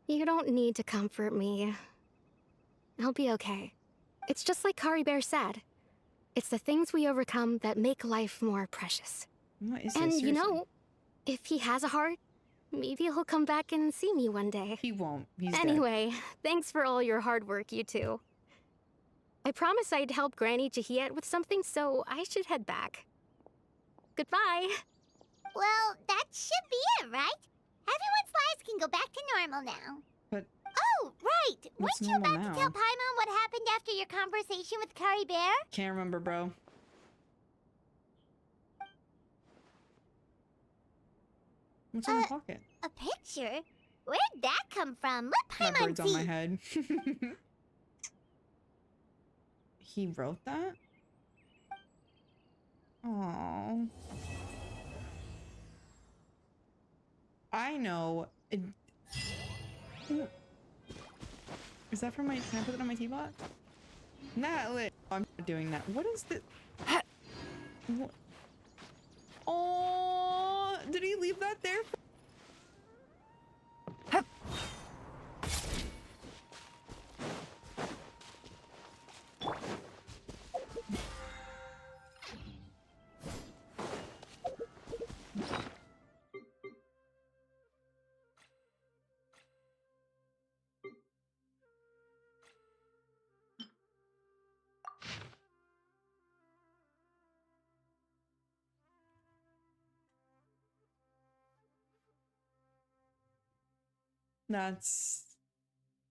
You don't need to comfort me. I'll be okay. It's just like Curry Bear said. It's the things we overcome that make life more precious. What is and this? you know, if he has a heart, maybe he'll come back and see me one day. He won't. He's anyway, thanks for all your hard work, you two. I promised I'd help Granny Jahiet with something, so I should head back. Goodbye. Well, that should be it, right? Everyone's lives can go back to normal now. But oh, right. Weren't you about now? to tell Paimon what happened after your conversation with Curry Bear? Can't remember, bro. What's in the pocket? A picture? Where'd that come from? Let My Paimon bird's see. on my head. He wrote that? Oh. I know. Is that from my... Can I put it on my teapot? Natlan! I'm not doing that. What is this? What? Oh, did he leave that there?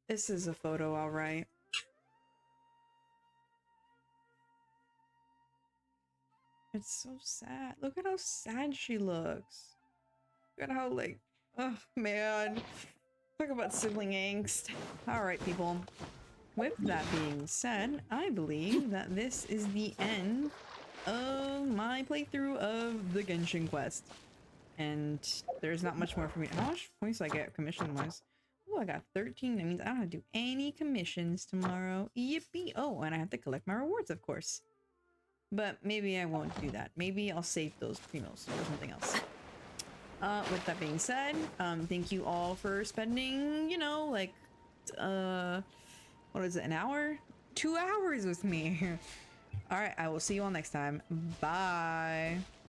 This is a photo, all right. It's so sad. Look at how sad she looks. Look at how, like, oh man. Talk about sibling angst. All right, people. with that being said, I believe that this is the end of my playthrough of the Genshin Quest. And there's not much more for me. How much points do I get commission-wise? Oh, I got 13. That means I don't have to do any commissions tomorrow. Yippee! Oh, and I have to collect my rewards, of course. But maybe I won't do that. Maybe I'll save those primos or something else. With that being said, thank you all for spending, you know, like, what is it, an hour? 2 hours with me. All right, I will see you all next time. Bye.